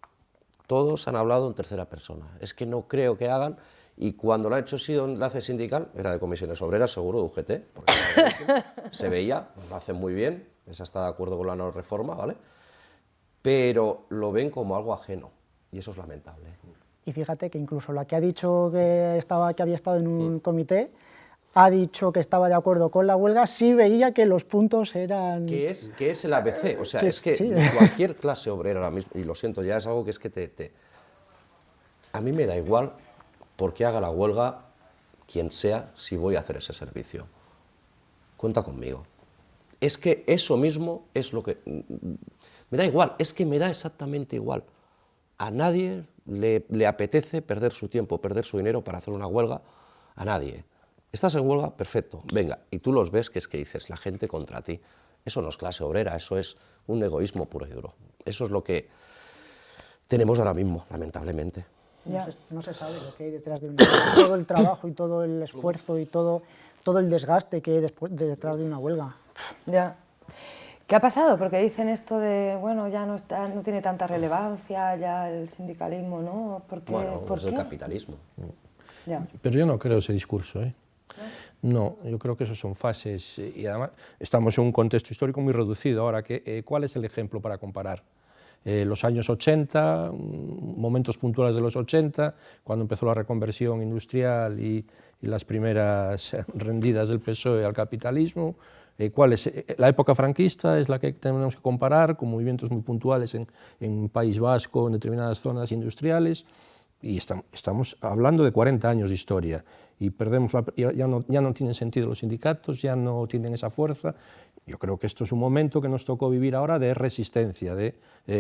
Todos han hablado en tercera persona. Es que no creo que hagan, y cuando lo ha hecho sido enlace sindical, era de comisiones obreras, seguro, de UGT, porque se veía, lo hacen muy bien, esa está de acuerdo con la no reforma, ¿vale? Pero lo ven como algo ajeno, y eso es lamentable. Y fíjate que incluso la que ha dicho que había estado en un comité, ha dicho que estaba de acuerdo con la huelga, sí veía que los puntos eran... Que es el ABC, o sea, que es que sí. cualquier clase obrera ahora mismo, y lo siento, ya es algo que es que a mí me da igual por qué haga la huelga quien sea si voy a hacer ese servicio. Cuenta conmigo. Es que eso mismo es lo que... Me da igual, es que me da exactamente igual. A nadie le apetece perder su tiempo, perder su dinero para hacer una huelga, a nadie. Estás en huelga, perfecto, venga, y tú los ves que es que dices, la gente contra ti. Eso no es clase obrera, eso es un egoísmo puro y duro. Eso es lo que tenemos ahora mismo, lamentablemente. No se sabe lo que hay detrás de todo el trabajo y todo el esfuerzo y todo el desgaste que hay detrás de una huelga. Ya. ¿Qué ha pasado? Porque dicen esto de, bueno, ya no tiene tanta relevancia, ya el sindicalismo, ¿no? Bueno, ¿por es qué? el capitalismo. Ya. Pero yo no creo ese discurso, ¿eh? No, yo creo que eso son fases y además estamos en un contexto histórico muy reducido. Ahora, ¿cuál es el ejemplo para comparar? Los años 80, momentos puntuales de los 80, cuando empezó la reconversión industrial y las primeras rendidas del PSOE al capitalismo. ¿Cuál es? La época franquista es la que tenemos que comparar con movimientos muy puntuales en País Vasco, en determinadas zonas industriales, y estamos hablando de 40 años de historia y perdemos ya no tienen sentido los sindicatos, ya no tienen esa fuerza. Yo creo que esto es un momento que nos tocó vivir ahora de resistencia, de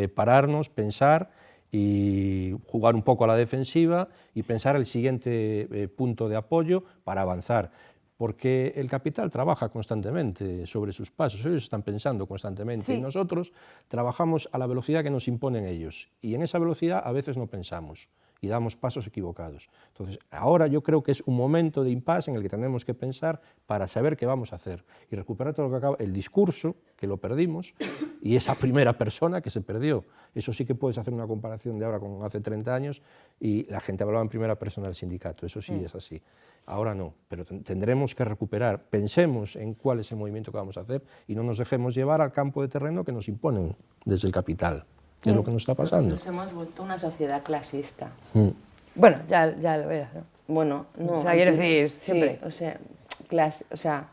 pararnos, pensar y jugar un poco a la defensiva y pensar el siguiente punto de apoyo para avanzar. Porque el capital trabaja constantemente sobre sus pasos, ellos están pensando constantemente y nosotros trabajamos a la velocidad que nos imponen ellos y en esa velocidad a veces no pensamos y damos pasos equivocados. Entonces, ahora yo creo que es un momento de impasse en el que tenemos que pensar para saber qué vamos a hacer y recuperar todo lo que acaba, el discurso, que lo perdimos, y esa primera persona que se perdió. Eso sí que puedes hacer una comparación de ahora con hace 30 años y la gente hablaba en primera persona del sindicato, eso sí es así. Ahora no, pero tendremos que recuperar, pensemos en cuál es el movimiento que vamos a hacer y no nos dejemos llevar al campo de terreno que nos imponen desde el capital. Es lo que nos está pasando. Nos hemos vuelto una sociedad clasista. Bueno, ya lo verás, ¿no? Bueno, no. O sea, quiero decir, siempre. Sí, o sea,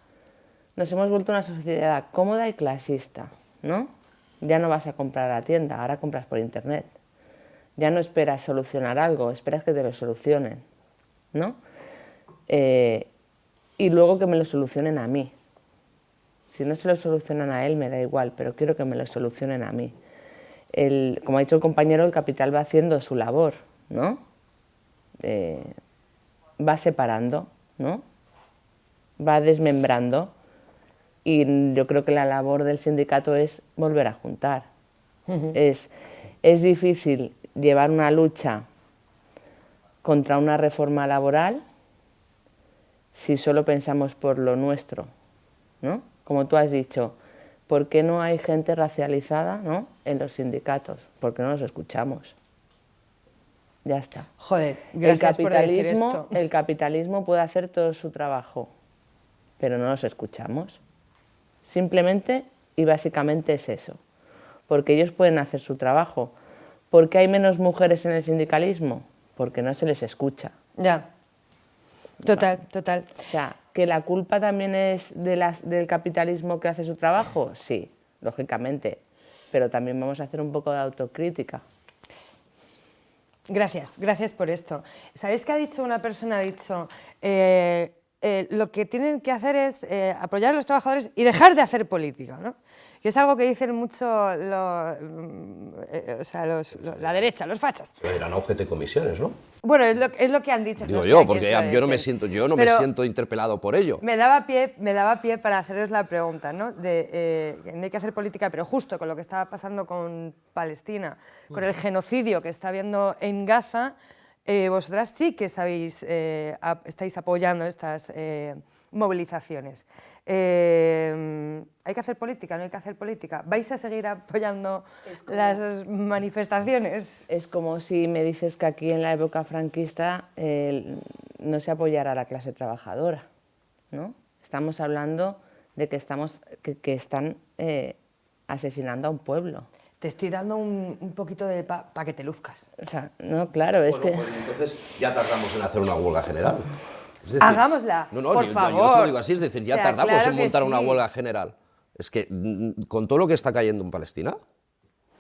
nos hemos vuelto una sociedad cómoda y clasista, ¿no? Ya no vas a comprar a la tienda, ahora compras por internet. Ya no esperas solucionar algo, esperas que te lo solucionen, ¿no? Y luego que me lo solucionen a mí. Si no se lo solucionan a él, me da igual, pero quiero que me lo solucionen a mí. Como ha dicho el compañero, el capital va haciendo su labor, ¿no? Va separando, ¿no? Va desmembrando y yo creo que la labor del sindicato es volver a juntar. Es difícil llevar una lucha contra una reforma laboral si solo pensamos por lo nuestro, ¿no? Como tú has dicho, ¿por qué no hay gente racializada, ¿no?, en los sindicatos? Porque no los escuchamos. Ya está. Joder, gracias por decir esto. El capitalismo puede hacer todo su trabajo, pero no los escuchamos. Simplemente y básicamente es eso. Porque ellos pueden hacer su trabajo. ¿Por qué hay menos mujeres en el sindicalismo? Porque no se les escucha. Ya. Total. O sea, ¿que la culpa también es del capitalismo que hace su trabajo? Sí, lógicamente. Pero también vamos a hacer un poco de autocrítica. Gracias por esto. ¿Sabéis qué ha dicho una persona? Ha dicho, lo que tienen que hacer es apoyar a los trabajadores y dejar de hacer política, ¿no? Que es algo que dicen mucho la derecha, los fachas. Eran OGT comisiones, ¿no? Bueno, es lo que han dicho. Digo no yo, sé porque yo no me siento interpelado por ello. Me daba pie para haceros la pregunta, ¿no? No hay que hacer política, pero justo con lo que estaba pasando con Palestina, con el genocidio que está habiendo en Gaza, vosotras sí que estáis apoyando estas movilizaciones. ¿Hay que hacer política? ¿No hay que hacer política? ¿Vais a seguir apoyando las manifestaciones? Es como si me dices que aquí en la época franquista no se apoyara a la clase trabajadora, ¿no? Estamos hablando de que están asesinando a un pueblo. Te estoy dando un poquito de para que te luzcas. O sea, no, claro, es que... Pues entonces ya tardamos en hacer una huelga general. Es decir, hagámosla, por favor. Yo te lo digo así, es decir, ya tardamos en montar una huelga general. Es que con todo lo que está cayendo en Palestina,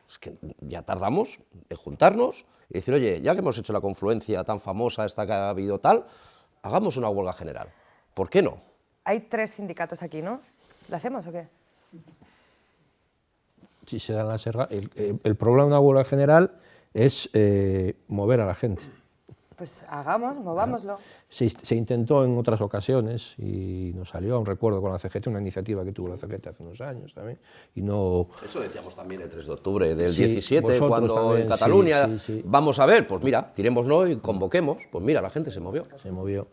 es que ya tardamos en juntarnos y decir, oye, ya que hemos hecho la confluencia tan famosa esta que ha habido tal, hagamos una huelga general. ¿Por qué no? Hay 3 sindicatos aquí, ¿no? ¿La hacemos o qué? Si se dan el problema de una huelga general es mover a la gente. Pues movámoslo. Se intentó en otras ocasiones y nos salió, aún recuerdo con la CGT, una iniciativa que tuvo la CGT hace unos años también, y no... Eso decíamos también el 3 de octubre del 17, cuando también, en Cataluña, vamos a ver, pues mira, tirémoslo y convoquemos, pues mira, la gente se movió. Se movió.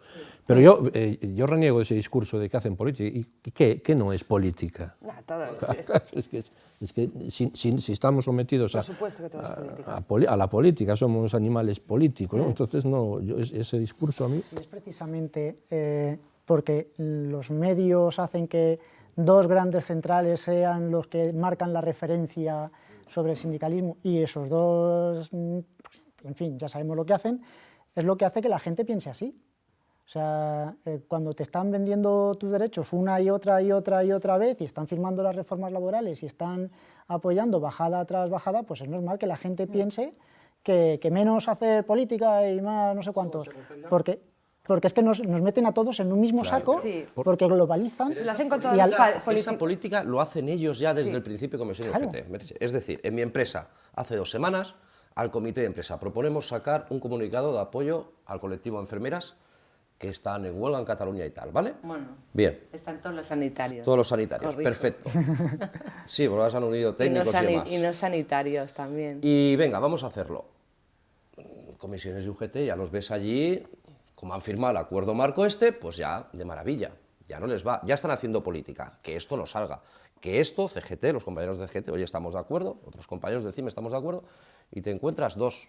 Pero yo reniego ese discurso de que hacen política. ¿Y qué no es política? No, todo es que si estamos sometidos a la política, somos animales políticos, ¿no? Entonces, no, ese discurso a mí... Sí, es precisamente porque los medios hacen que 2 grandes centrales sean los que marcan la referencia sobre el sindicalismo y esos 2, en fin, ya sabemos lo que hacen, es lo que hace que la gente piense así. O sea, cuando te están vendiendo tus derechos una y otra vez y están firmando las reformas laborales y están apoyando bajada tras bajada, pues es normal que la gente piense que menos hacer política y más no sé cuántos. Porque es que nos meten a todos en un mismo saco, porque globalizan. Lo hacen con esa política lo hacen ellos ya desde el principio, Comisión UGT. Es decir, en mi empresa, hace 2 semanas, al comité de empresa. Proponemos sacar un comunicado de apoyo al colectivo de enfermeras que están en huelga en Cataluña y tal, ¿vale? Bueno, bien. Están todos los sanitarios. Todos los sanitarios, Corrijo. Perfecto. Sí, porque ahora se han unido técnicos y demás. Y no sanitarios también. Y venga, vamos a hacerlo. Comisiones de UGT, ya los ves allí, como han firmado el acuerdo marco este, pues ya de maravilla, ya no les va, ya están haciendo política, que esto no salga, que esto, CGT, los compañeros de CGT, oye, estamos de acuerdo, otros compañeros de CIME estamos de acuerdo, y te encuentras dos,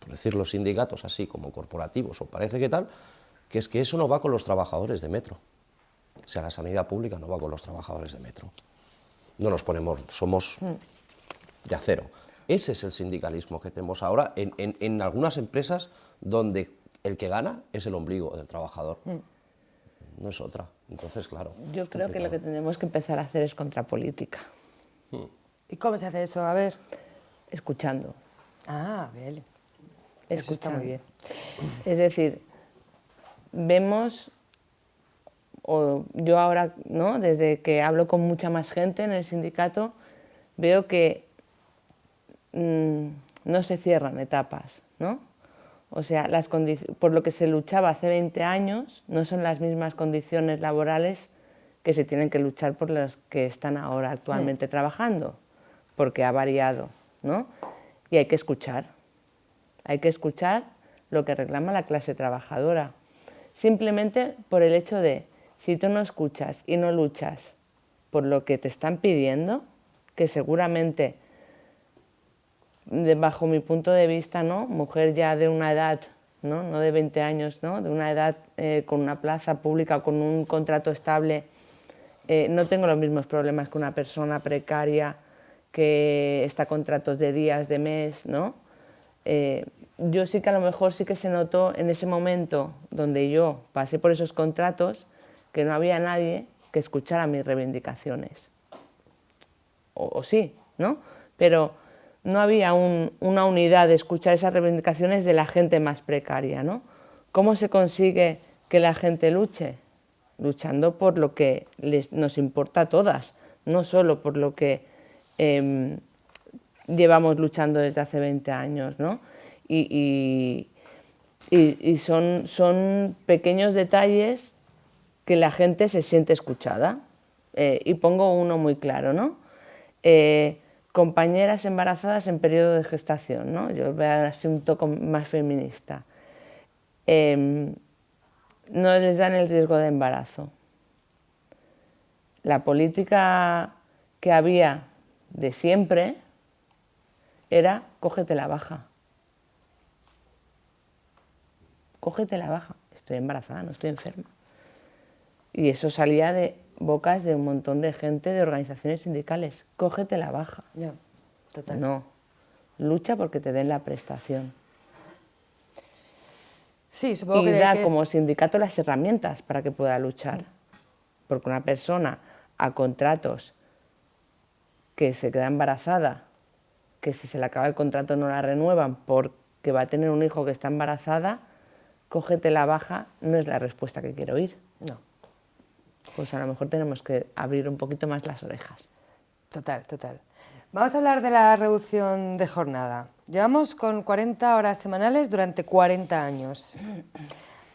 por decir los sindicatos así como corporativos, o parece que tal, que es que eso no va con los trabajadores de Metro. O sea, la sanidad pública no va con los trabajadores de Metro. No nos ponemos, somos de acero. Ese es el sindicalismo que tenemos ahora en algunas empresas donde el que gana es el ombligo del trabajador. No es otra. Entonces, claro. Yo creo que lo que tenemos que empezar a hacer es contrapolítica. ¿Y cómo se hace eso? A ver. Escuchando. Ah, bien. Eso está Escuchando. muy bien. Es decir, vemos, o yo ahora, ¿no?, desde que hablo con mucha más gente en el sindicato, veo que no se cierran etapas, ¿no? O sea, por lo que se luchaba hace 20 años no son las mismas condiciones laborales que se tienen que luchar por las que están ahora actualmente trabajando, porque ha variado, ¿no? Y hay que escuchar lo que reclama la clase trabajadora. Simplemente por el hecho de, si tú no escuchas y no luchas por lo que te están pidiendo, que seguramente, bajo mi punto de vista, ¿no?, mujer ya de una edad, no de 20 años, ¿no?, de una edad con una plaza pública, con un contrato estable, no tengo los mismos problemas que una persona precaria que está a contratos de días, de mes, ¿no? Yo sí que a lo mejor sí que se notó en ese momento donde yo pasé por esos contratos que no había nadie que escuchara mis reivindicaciones. O sí, ¿no? Pero no había una unidad de escuchar esas reivindicaciones de la gente más precaria, ¿no? ¿Cómo se consigue que la gente luche? Luchando por lo que nos importa a todas, no solo por lo que llevamos luchando desde hace 20 años, ¿no? Y son pequeños detalles que la gente se siente escuchada. Y pongo uno muy claro, ¿no? Compañeras embarazadas en periodo de gestación, ¿no? Yo voy a dar así un toque más feminista. No les dan el riesgo de embarazo. La política que había de siempre era cógete la baja. Cógete la baja. Estoy embarazada, no estoy enferma. Y eso salía de bocas de un montón de gente, de organizaciones sindicales. Cógete la baja. Ya, total. No, lucha porque te den la prestación. Sí, supongo y que da como sindicato las herramientas para que pueda luchar. Porque una persona a contratos que se queda embarazada, que si se le acaba el contrato no la renuevan porque va a tener un hijo que está embarazada, cógete la baja, no es la respuesta que quiero oír. No. Pues a lo mejor tenemos que abrir un poquito más las orejas. Total, total. Vamos a hablar de la reducción de jornada. Llevamos con 40 horas semanales durante 40 años.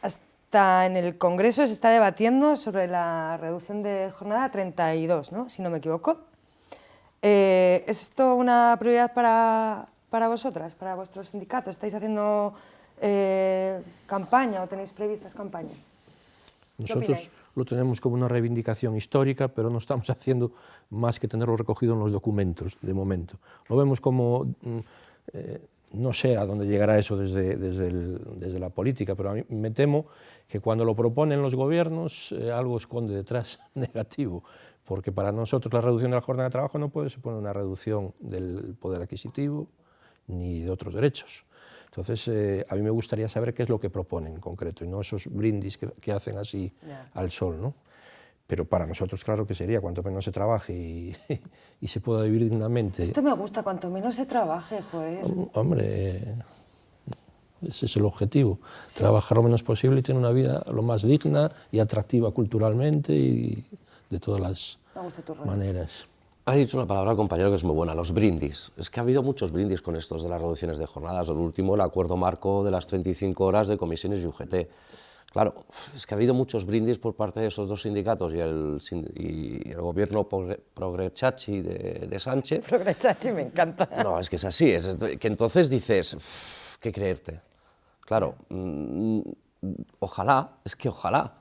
Hasta en el Congreso se está debatiendo sobre la reducción de jornada a 32, ¿no?, si no me equivoco. ¿Es esto una prioridad para vosotras, para vuestros sindicatos? ¿Estáis haciendo campaña o tenéis previstas campañas? ¿Qué Nosotros opináis? lo tenemos como una reivindicación histórica, pero no estamos haciendo más que tenerlo recogido en los documentos, de momento. Lo vemos como, no sé a dónde llegará eso desde la política, pero a mí me temo que cuando lo proponen los gobiernos algo esconde detrás negativo, porque para nosotros la reducción de la jornada de trabajo no puede suponer una reducción del poder adquisitivo ni de otros derechos. Entonces, a mí me gustaría saber qué es lo que proponen en concreto, y no esos brindis que hacen así al sol, ¿no? Pero para nosotros, claro que sería, cuanto menos se trabaje y se pueda vivir dignamente. Esto me gusta, cuanto menos se trabaje, joder. Hombre, ese es el objetivo, sí. Trabajar lo menos posible y tener una vida lo más digna y atractiva culturalmente y de todas las maneras. Ha dicho una palabra, compañero, que es muy buena, los brindis. Es que ha habido muchos brindis con estos de las reducciones de jornadas. El último, el acuerdo marco de las 35 horas de comisiones y UGT. Claro, es que ha habido muchos brindis por parte de esos dos sindicatos y el gobierno progrechachi de Sánchez. Progrechachi me encanta. No, es que es así, es que entonces dices, ¿qué creerte? Claro, ojalá, es que ojalá,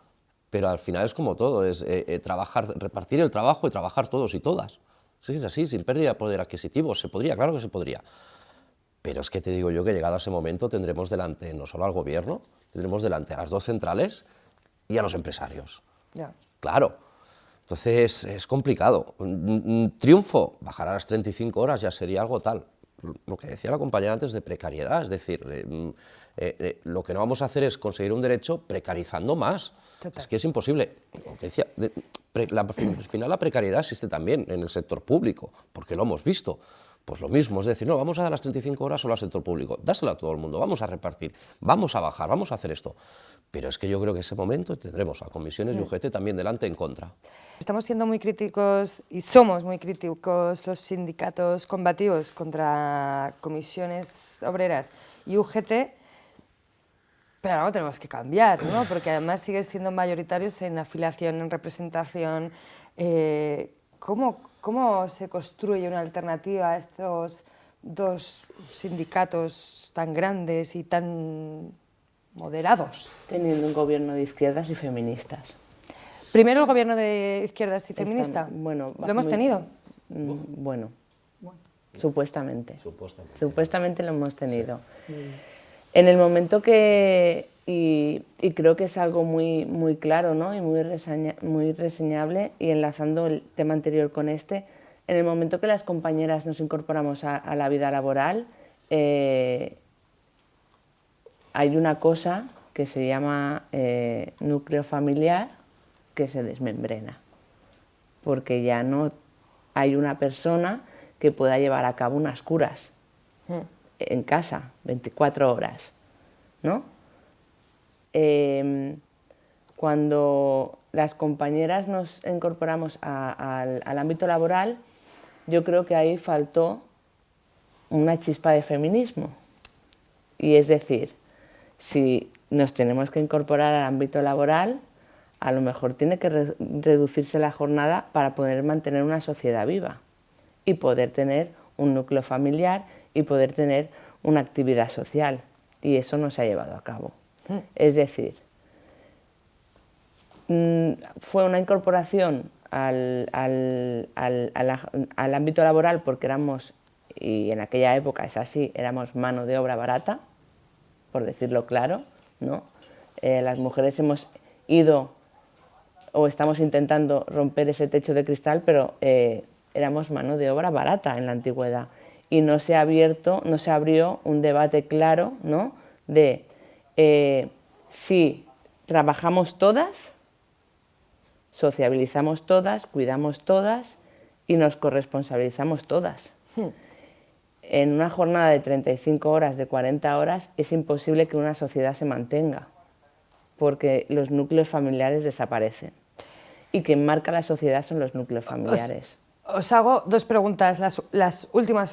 pero al final es como todo, es trabajar, repartir el trabajo y trabajar todos y todas. Sí, es así, sin pérdida de poder adquisitivo, se podría, claro que se podría. Pero es que te digo yo que llegado a ese momento tendremos delante no solo al gobierno, tendremos delante a las dos centrales y a los empresarios. Ya. Claro, entonces es complicado. Un triunfo, bajar a las 35 horas ya sería algo tal. Lo que decía la compañera antes de precariedad, es decir, lo que no vamos a hacer es conseguir un derecho precarizando más. Total. Es que es imposible. Lo que decía, al final la precariedad existe también en el sector público, porque lo hemos visto. Pues lo mismo, es decir, no, vamos a dar las 35 horas solo al sector público, dáselo a todo el mundo, vamos a repartir, vamos a bajar, vamos a hacer esto. Pero es que yo creo que ese momento tendremos a comisiones y UGT también delante en contra. Estamos siendo muy críticos y somos muy críticos los sindicatos combativos contra comisiones obreras y UGT, pero ahora tenemos que cambiar, ¿no? Porque además siguen siendo mayoritarios en afiliación, en representación. ¿Cómo se construye una alternativa a estos dos sindicatos tan grandes y tan moderados? Teniendo un gobierno de izquierdas y feministas. Primero el gobierno de izquierdas y feminista. Bueno, ¿lo hemos tenido? Bueno, supuestamente. Supuestamente lo hemos tenido. Sí. En el momento que, y creo que es algo muy claro, ¿no? Y muy reseñable, y enlazando el tema anterior con este, en el momento que las compañeras nos incorporamos a la vida laboral, hay una cosa que se llama núcleo familiar que se desmembrena, porque ya no hay una persona que pueda llevar a cabo unas curas en casa, 24 horas, ¿no? Cuando las compañeras nos incorporamos al ámbito laboral, yo creo que ahí faltó una chispa de feminismo. Y es decir, si nos tenemos que incorporar al ámbito laboral, a lo mejor tiene que reducirse la jornada para poder mantener una sociedad viva y poder tener un núcleo familiar y poder tener una actividad social, y eso no se ha llevado a cabo. Es decir, fue una incorporación al ámbito laboral porque éramos, y en aquella época es así, éramos mano de obra barata, por decirlo claro, ¿no? Las mujeres hemos ido o estamos intentando romper ese techo de cristal, pero éramos mano de obra barata en la antigüedad. Y no se abrió un debate claro, ¿no? De si trabajamos todas, sociabilizamos todas, cuidamos todas y nos corresponsabilizamos todas. En una jornada de 35 horas, de 40 horas, es imposible que una sociedad se mantenga, porque los núcleos familiares desaparecen. Y quien marca la sociedad son los núcleos familiares. Os hago dos preguntas, las últimas.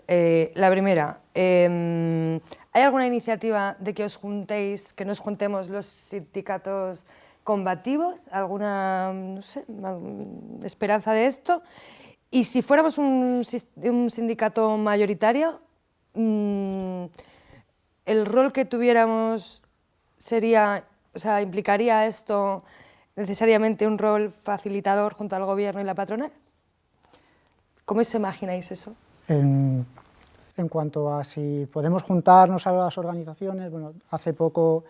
La primera, ¿hay alguna iniciativa de que os juntéis, que nos juntemos los sindicatos combativos? ¿Alguna, no sé, esperanza de esto? Y si fuéramos un sindicato mayoritario, ¿el rol que tuviéramos sería, o sea, implicaría esto necesariamente un rol facilitador junto al gobierno y la patronal? ¿Cómo os imagináis eso? En cuanto a si podemos juntarnos a las organizaciones, bueno, hace poco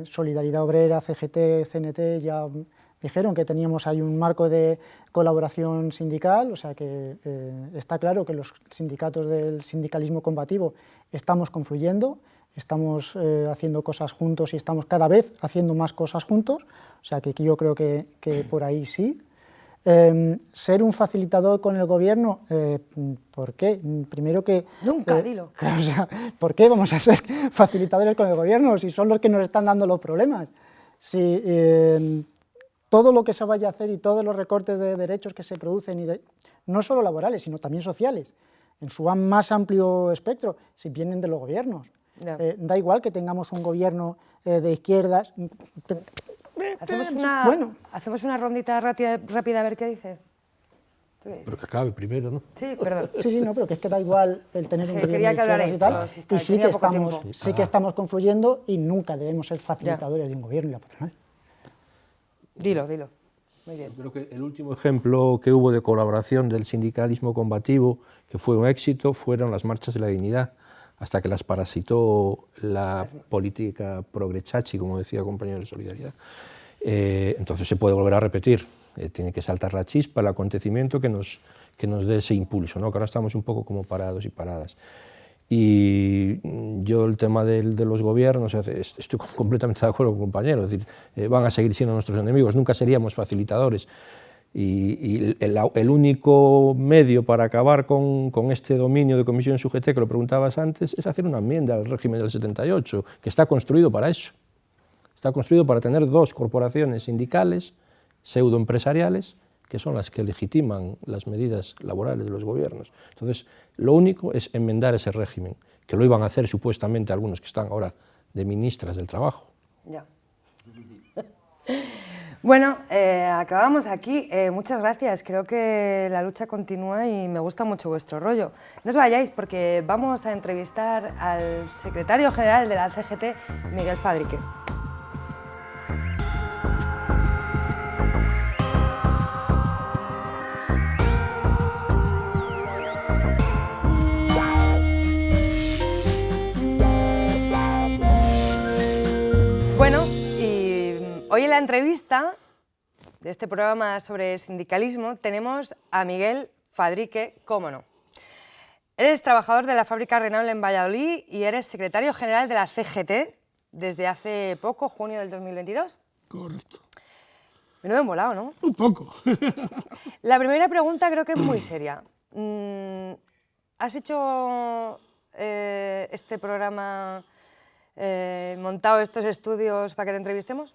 Solidaridad Obrera, CGT, CNT ya dijeron que teníamos ahí un marco de colaboración sindical, o sea que está claro que los sindicatos del sindicalismo combativo estamos confluyendo, estamos haciendo cosas juntos y estamos cada vez haciendo más cosas juntos, o sea que yo creo que por ahí sí. Ser un facilitador con el gobierno, ¿por qué? Primero que... Nunca, dilo. O sea, ¿por qué vamos a ser facilitadores con el gobierno si son los que nos están dando los problemas? Si todo lo que se vaya a hacer y todos los recortes de derechos que se producen, no solo laborales, sino también sociales, en su más amplio espectro, si vienen de los gobiernos. Da igual que tengamos un gobierno de izquierdas. Hacemos una rondita rápida a ver qué dice. Pero que acabe primero, ¿no? Sí, perdón. Sí, no, pero que es que da igual el tener un gobierno quería que hablarais y tal, todos, y sí que estamos confluyendo y nunca debemos ser facilitadores de un gobierno y la patronal. Dilo. Muy bien. Creo que el último ejemplo que hubo de colaboración del sindicalismo combativo, que fue un éxito, fueron las marchas de la dignidad, hasta que las parasitó la política progrechachi, como decía compañero de Solidaridad. Entonces se puede volver a repetir. Tiene que saltar la chispa, el acontecimiento que nos dé ese impulso, ¿no? Que ahora estamos un poco como parados y paradas. Y yo el tema de los gobiernos, estoy completamente de acuerdo con el compañero, es decir, van a seguir siendo nuestros enemigos, nunca seríamos facilitadores. Y el único medio para acabar con este dominio de comisiones UGT, que lo preguntabas antes, es hacer una enmienda al régimen del 78, que está construido para eso. Está construido para tener dos corporaciones sindicales pseudoempresariales, que son las que legitiman las medidas laborales de los gobiernos. Entonces, lo único es enmendar ese régimen, que lo iban a hacer supuestamente algunos que están ahora de ministras del Trabajo. Ya. Bueno, acabamos aquí. Muchas gracias. Creo que la lucha continúa y me gusta mucho vuestro rollo. No os vayáis porque vamos a entrevistar al secretario general de la CGT, Miguel Fadrique. Bueno, y hoy en la entrevista de este programa sobre sindicalismo tenemos a Miguel Fadrique, cómo no. Eres trabajador de la fábrica Renault en Valladolid y eres secretario general de la CGT desde hace poco, junio del 2022. Correcto. Menudo embolado, ¿no? Un poco. La primera pregunta creo que es muy seria. ¿Has hecho este programa, montado estos estudios para que te entrevistemos?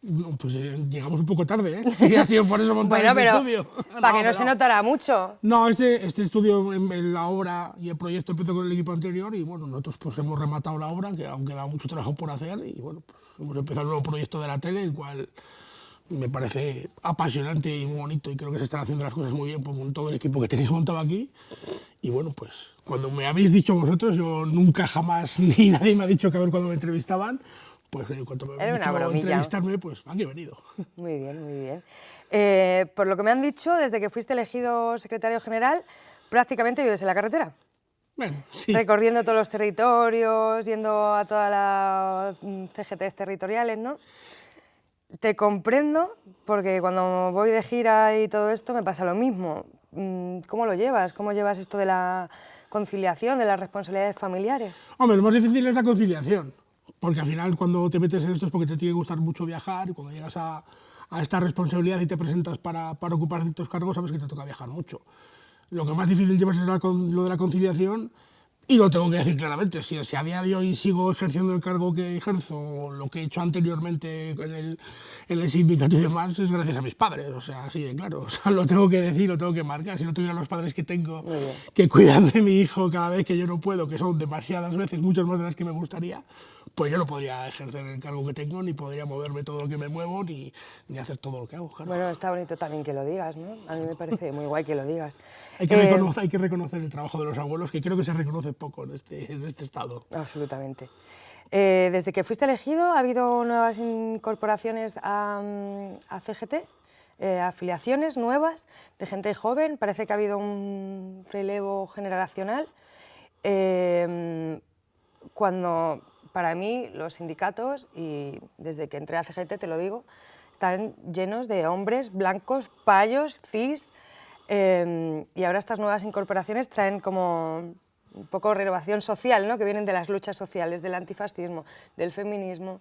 No, pues llegamos un poco tarde, ¿eh? Sí, ha sido por eso montar este estudio. Para que no se notara mucho. No, este estudio en la obra y el proyecto empezó con el equipo anterior y bueno, nosotros pues hemos rematado la obra, que aún queda mucho trabajo por hacer y bueno, pues hemos empezado el nuevo proyecto de la tele, el cual me parece apasionante y muy bonito y creo que se están haciendo las cosas muy bien con todo el equipo que tenéis montado aquí y bueno, pues cuando me habéis dicho vosotros, yo nunca jamás, ni nadie me ha dicho que a ver cuando me entrevistaban, pues cuando me habéis dicho entrevistarme, pues aquí he venido. Muy bien, muy bien. Por lo que me han dicho, desde que fuiste elegido secretario general, prácticamente vives en la carretera. Bueno, sí. Recorriendo todos los territorios, yendo a todas las CGTs territoriales, ¿no? Te comprendo, porque cuando voy de gira y todo esto me pasa lo mismo. ¿Cómo lo llevas? ¿Cómo llevas esto de la conciliación, de las responsabilidades familiares? Hombre, lo más difícil es la conciliación, porque al final cuando te metes en esto es porque te tiene que gustar mucho viajar y cuando llegas a esta responsabilidad y te presentas para ocupar ciertos cargos, sabes que te toca viajar mucho. Lo que más difícil llevas es lo de la conciliación. Y lo tengo que decir claramente, si a día de hoy sigo ejerciendo el cargo que ejerzo, o lo que he hecho anteriormente en el sindicato y demás, es gracias a mis padres, o sea, así de claro, o sea, lo tengo que decir, lo tengo que marcar, si no tuviera los padres que tengo, que cuidan de mi hijo cada vez que yo no puedo, que son demasiadas veces, muchas más de las que me gustaría, pues yo no podría ejercer el cargo que tengo, ni podría moverme todo lo que me muevo, ni hacer todo lo que hago. Claro. Bueno, está bonito también que lo digas, ¿no? A mí me parece muy guay que lo digas. Hay que reconocer el trabajo de los abuelos, que creo que se reconoce poco en este estado. Absolutamente. Desde que fuiste elegido, ¿ha habido nuevas incorporaciones a CGT? ¿Afiliaciones nuevas de gente joven? Parece que ha habido un relevo generacional. Cuando, para mí, los sindicatos, y desde que entré a CGT te lo digo, están llenos de hombres blancos, payos, cis, y ahora estas nuevas incorporaciones traen como un poco renovación social, ¿no? Que vienen de las luchas sociales, del antifascismo, del feminismo.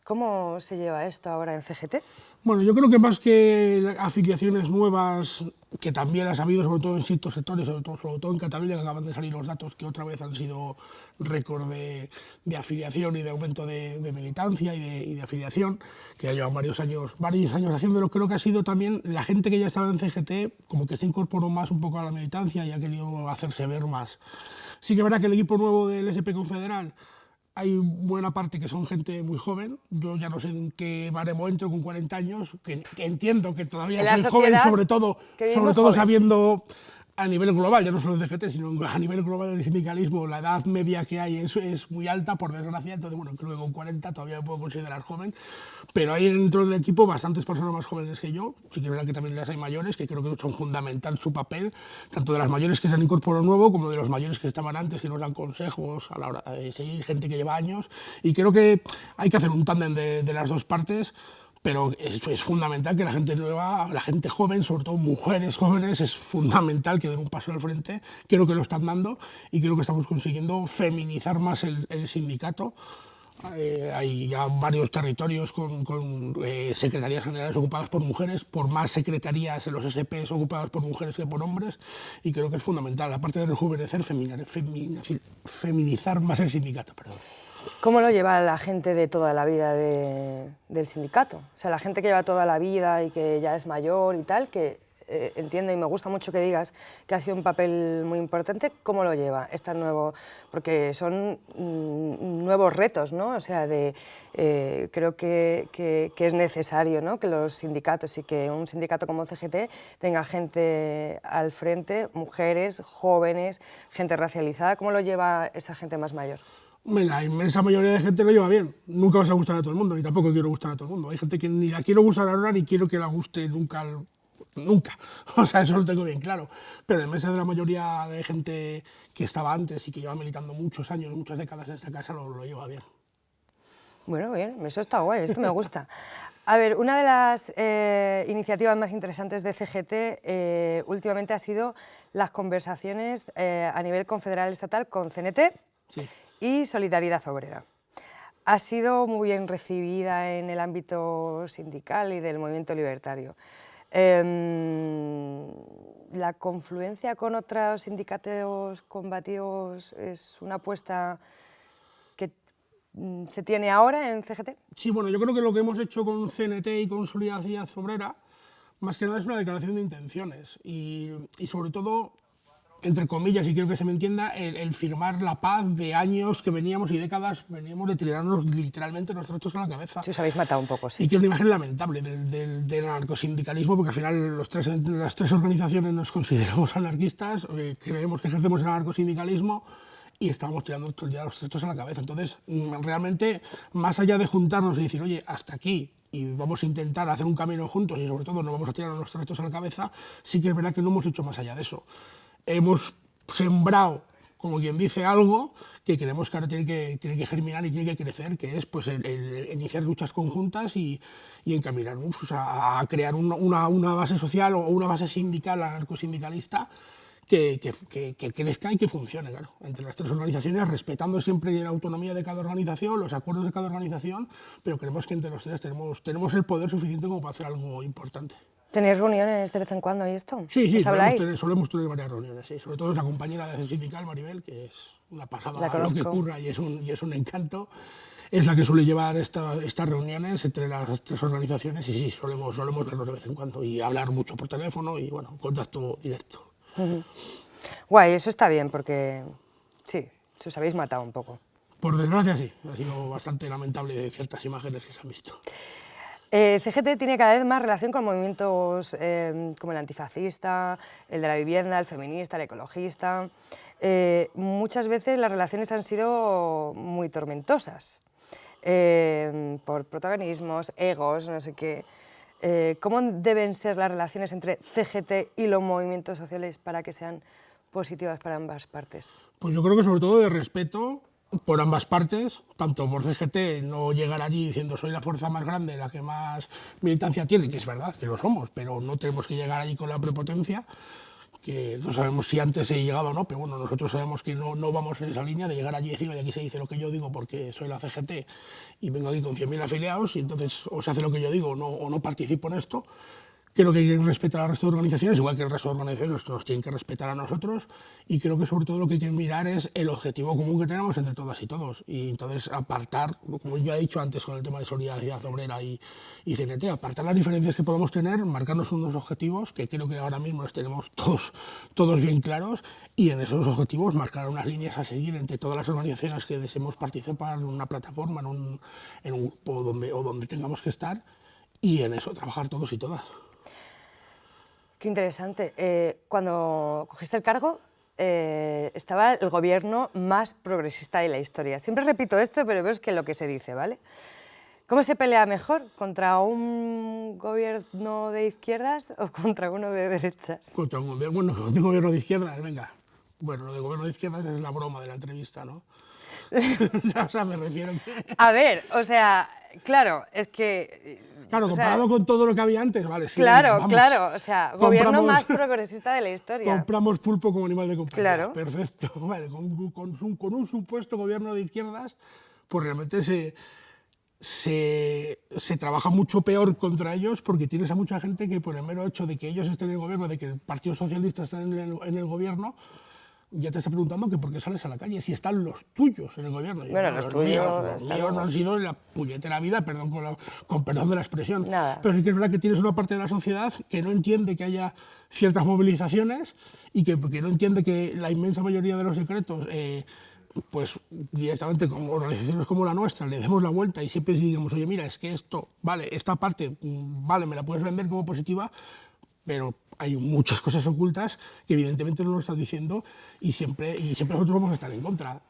¿Cómo se lleva esto ahora en CGT? Bueno, yo creo que más que afiliaciones nuevas, que también las ha habido, sobre todo en ciertos sectores, sobre todo en Cataluña, que acaban de salir los datos que otra vez han sido récord de afiliación y de aumento de militancia y de afiliación, que ya llevan varios años haciéndolo. Creo que ha sido también la gente que ya estaba en CGT, como que se incorporó más un poco a la militancia y ha querido hacerse ver más. Sí que es verdad que el equipo nuevo del SP Confederal, hay buena parte que son gente muy joven. Yo ya no sé en qué baremo entro con 40 años, que entiendo que todavía soy joven, sobre todo sabiendo a nivel global, ya no solo en CGT, sino a nivel global del sindicalismo, la edad media que hay es muy alta, por desgracia. Entonces, bueno, creo que con 40 todavía me puedo considerar joven, pero hay dentro del equipo bastantes personas más jóvenes que yo. Sí que es verdad que también las hay mayores, que creo que son fundamental su papel, tanto de las mayores que se han incorporado nuevo, como de los mayores que estaban antes, que nos dan consejos a la hora de seguir, gente que lleva años, y creo que hay que hacer un tándem de las dos partes. Pero es fundamental que la gente nueva, la gente joven, sobre todo mujeres jóvenes, es fundamental que den un paso al frente. Creo que lo están dando y creo que estamos consiguiendo feminizar más el sindicato. Hay ya varios territorios con secretarías generales ocupadas por mujeres, por más secretarías en los SPs ocupadas por mujeres que por hombres, y creo que es fundamental, aparte de rejuvenecer, feminizar más el sindicato. Perdón. ¿Cómo lo lleva la gente de toda la vida del sindicato? O sea, la gente que lleva toda la vida y que ya es mayor y tal, que entiendo y me gusta mucho que digas que ha sido un papel muy importante, ¿cómo lo lleva? Porque son nuevos retos, ¿no? O sea, creo que es necesario, ¿no?, que los sindicatos y que un sindicato como CGT tenga gente al frente, mujeres, jóvenes, gente racializada. ¿Cómo lo lleva esa gente más mayor? La inmensa mayoría de gente lo lleva bien. Nunca vas a gustar a todo el mundo, ni tampoco quiero gustar a todo el mundo. Hay gente que ni la quiero gustar ahora, ni quiero que la guste nunca. O sea, eso lo tengo bien claro. Pero la inmensa de la mayoría de gente que estaba antes y que lleva militando muchos años, muchas décadas en esta casa, lo lleva bien. Bueno, bien, eso está guay, esto me gusta. A ver, una de las iniciativas más interesantes de CGT últimamente ha sido las conversaciones a nivel confederal estatal con CNT. Sí. Y Solidaridad Obrera. Ha sido muy bien recibida en el ámbito sindical y del movimiento libertario. ¿La confluencia con otros sindicatos combativos es una apuesta que se tiene ahora en CGT? Sí, bueno, yo creo que lo que hemos hecho con CNT y con Solidaridad Obrera, más que nada es una declaración de intenciones y sobre todo, entre comillas, y quiero que se me entienda, el firmar la paz de años que veníamos y décadas veníamos de tirarnos literalmente los trastos a la cabeza. Sí, os habéis matado un poco, sí. Y que es una imagen lamentable del anarcosindicalismo, porque al final las tres organizaciones nos consideramos anarquistas, creemos que ejercemos el anarcosindicalismo y estábamos tirando todo el día los trastos a la cabeza. Entonces, realmente, más allá de juntarnos y decir, oye, hasta aquí, y vamos a intentar hacer un camino juntos y sobre todo no vamos a tirar los trastos a la cabeza, sí que es verdad que no hemos hecho más allá de eso. Hemos sembrado, como quien dice, algo que creemos que ahora tiene que germinar y tiene que crecer, que es pues, el iniciar luchas conjuntas y encaminar a crear una base social o una base sindical, anarcosindicalista, que crezca y que funcione, claro, entre las tres organizaciones, respetando siempre la autonomía de cada organización, los acuerdos de cada organización, pero creemos que entre los tres tenemos el poder suficiente como para hacer algo importante. ¿Tenéis reuniones de vez en cuando y esto? Sí, solemos tener varias reuniones, sí. Sobre todo la compañera de acción sindical, Maribel, que es una pasada lo que ocurra y es un encanto, es la que suele llevar estas reuniones entre las tres organizaciones y sí, solemos vernos de vez en cuando y hablar mucho por teléfono y, bueno, contacto directo. Guay, eso está bien porque, sí, se os habéis matado un poco. Por desgracia, sí. Ha sido bastante lamentable ciertas imágenes que se han visto. CGT tiene cada vez más relación con movimientos como el antifascista, el de la vivienda, el feminista, el ecologista. Muchas veces las relaciones han sido muy tormentosas, por protagonismos, egos, no sé qué. ¿Cómo deben ser las relaciones entre CGT y los movimientos sociales para que sean positivas para ambas partes? Pues yo creo que sobre todo de respeto por ambas partes, tanto por CGT, no llegar allí diciendo soy la fuerza más grande, la que más militancia tiene, que es verdad, que lo somos, pero no tenemos que llegar allí con la prepotencia, que no sabemos si antes se llegaba o no, pero bueno, nosotros sabemos que no vamos en esa línea de llegar allí y decir, oye, aquí se dice lo que yo digo porque soy la CGT y vengo aquí con 100.000 afiliados y entonces o se hace lo que yo digo o no participo en esto. Creo que hay que respetar al resto de organizaciones, igual que el resto de organizaciones nos tienen que respetar a nosotros, y creo que sobre todo lo que hay que mirar es el objetivo común que tenemos entre todas y todos, y entonces apartar, como ya he dicho antes con el tema de solidaridad obrera y CNT, apartar las diferencias que podemos tener, marcarnos unos objetivos que creo que ahora mismo los tenemos todos bien claros, y en esos objetivos marcar unas líneas a seguir entre todas las organizaciones que deseemos participar en una plataforma, en un grupo donde tengamos que estar, y en eso trabajar todos y todas. Qué interesante. Cuando cogiste el cargo, estaba el gobierno más progresista de la historia. Siempre repito esto, pero veo que es lo que se dice, ¿vale? ¿Cómo se pelea mejor? ¿Contra un gobierno de izquierdas o contra uno de derechas? Contra un gobierno de izquierdas, venga. Bueno, lo de gobierno de izquierdas es la broma de la entrevista, ¿no? O sea, me refiero que... A ver, o sea, claro, es que... Claro, comparado con todo lo que había antes, vale, sí. Claro, vamos. claro, o sea, gobierno más progresista de la historia. Compramos pulpo como animal de compañía. Claro. Perfecto. Vale, con un supuesto gobierno de izquierdas, pues realmente se trabaja mucho peor contra ellos, porque tienes a mucha gente que por el mero hecho de que ellos estén en el gobierno, de que el Partido Socialista está en el gobierno, ya te está preguntando que por qué sales a la calle, si están los tuyos en el gobierno. Bueno, los tuyos... Los míos no han sido la puñetera vida, perdón con perdón de la expresión. Nada. Pero sí que es verdad que tienes una parte de la sociedad que no entiende que haya ciertas movilizaciones y que no entiende que la inmensa mayoría de los decretos, pues directamente con organizaciones como la nuestra, le demos la vuelta y siempre digamos, oye, mira, es que esto, vale, esta parte, vale, me la puedes vender como positiva, pero hay muchas cosas ocultas que evidentemente no lo estás diciendo y siempre nosotros vamos a estar en contra.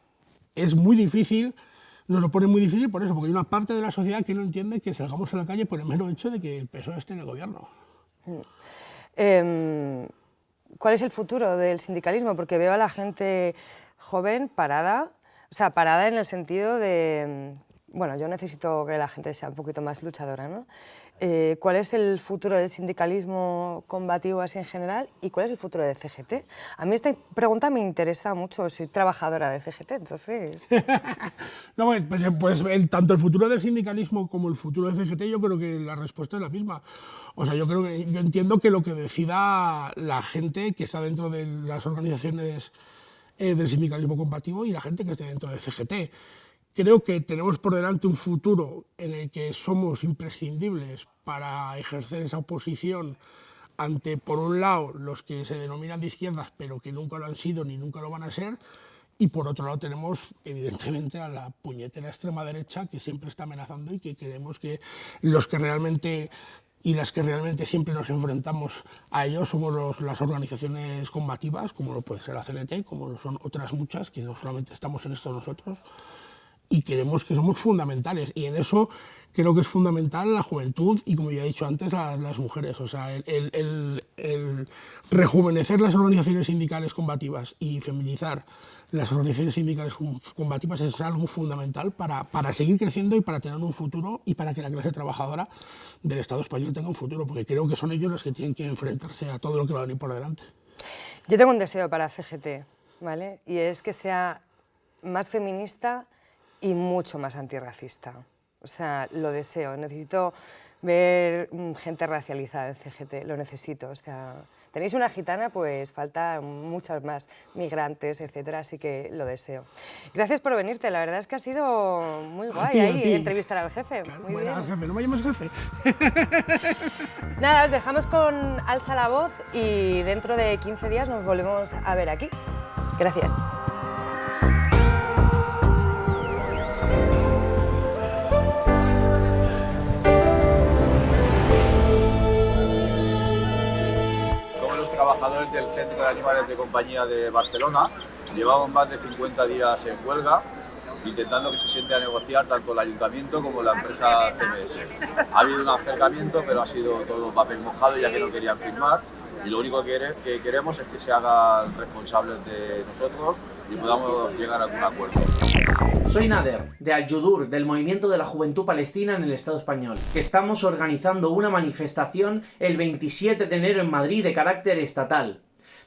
Es muy difícil, nos lo pone muy difícil por eso, porque hay una parte de la sociedad que no entiende que salgamos a la calle por el mero hecho de que el PSOE esté en el gobierno. ¿Cuál es el futuro del sindicalismo? Porque veo a la gente joven parada, o sea, parada en el sentido de... Bueno, yo necesito que la gente sea un poquito más luchadora, ¿no? ¿Cuál es el futuro del sindicalismo combativo así en general y cuál es el futuro de CGT? A mí esta pregunta me interesa mucho, soy trabajadora de CGT, entonces... No, pues tanto el futuro del sindicalismo como el futuro de CGT, yo creo que la respuesta es la misma. O sea, yo entiendo que lo que decida la gente que está dentro de las organizaciones del sindicalismo combativo y la gente que esté dentro del CGT. Creo que tenemos por delante un futuro en el que somos imprescindibles para ejercer esa oposición ante, por un lado, los que se denominan de izquierdas, pero que nunca lo han sido ni nunca lo van a ser, y por otro lado tenemos, evidentemente, a la puñetera extrema derecha que siempre está amenazando y que creemos que los que realmente y las que realmente siempre nos enfrentamos a ellos somos las organizaciones combativas, como lo puede ser la CNT, como lo son otras muchas, que no solamente estamos en esto nosotros, y creemos que somos fundamentales, y en eso creo que es fundamental la juventud y, como ya he dicho antes, las mujeres. O sea, el rejuvenecer las organizaciones sindicales combativas y feminizar las organizaciones sindicales combativas es algo fundamental para seguir creciendo y para tener un futuro y para que la clase trabajadora del Estado español tenga un futuro, porque creo que son ellos los que tienen que enfrentarse a todo lo que va a venir por delante. Yo tengo un deseo para CGT, ¿vale? Y es que sea más feminista y mucho más antirracista. O sea, lo deseo. Necesito ver gente racializada en CGT, lo necesito. O sea, tenéis una gitana, pues falta muchas más, migrantes, etcétera, así que lo deseo. Gracias por venirte, la verdad es que ha sido muy guay ahí entrevistar al jefe. Claro, muy bueno, bien. al jefe, no me llames jefe. Nada, os dejamos con Alza la Voz y dentro de 15 días nos volvemos a ver aquí. Gracias. Trabajadores del Centro de Animales de Compañía de Barcelona llevamos más de 50 días en huelga intentando que se siente a negociar tanto el Ayuntamiento como la empresa CMS. Ha habido un acercamiento, pero ha sido todo papel mojado ya que no querían firmar, y lo único que queremos es que se hagan responsables de nosotros y podamos llegar a algún acuerdo. Soy Nader, de Al-Yudur, del Movimiento de la Juventud Palestina en el Estado español, que estamos organizando una manifestación el 27 de enero en Madrid de carácter estatal.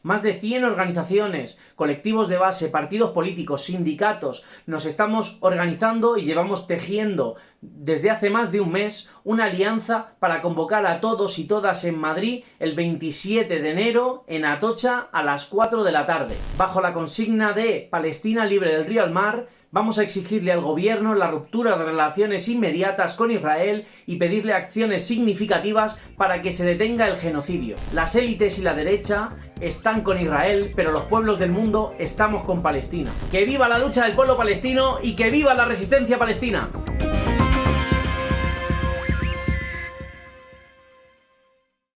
Más de 100 organizaciones, colectivos de base, partidos políticos, sindicatos, nos estamos organizando y llevamos tejiendo desde hace más de un mes una alianza para convocar a todos y todas en Madrid el 27 de enero en Atocha a las 4 de la tarde. Bajo la consigna de Palestina libre del río al mar, vamos a exigirle al gobierno la ruptura de relaciones inmediatas con Israel y pedirle acciones significativas para que se detenga el genocidio. Las élites y la derecha están con Israel, pero los pueblos del mundo estamos con Palestina. ¡Que viva la lucha del pueblo palestino y que viva la resistencia palestina!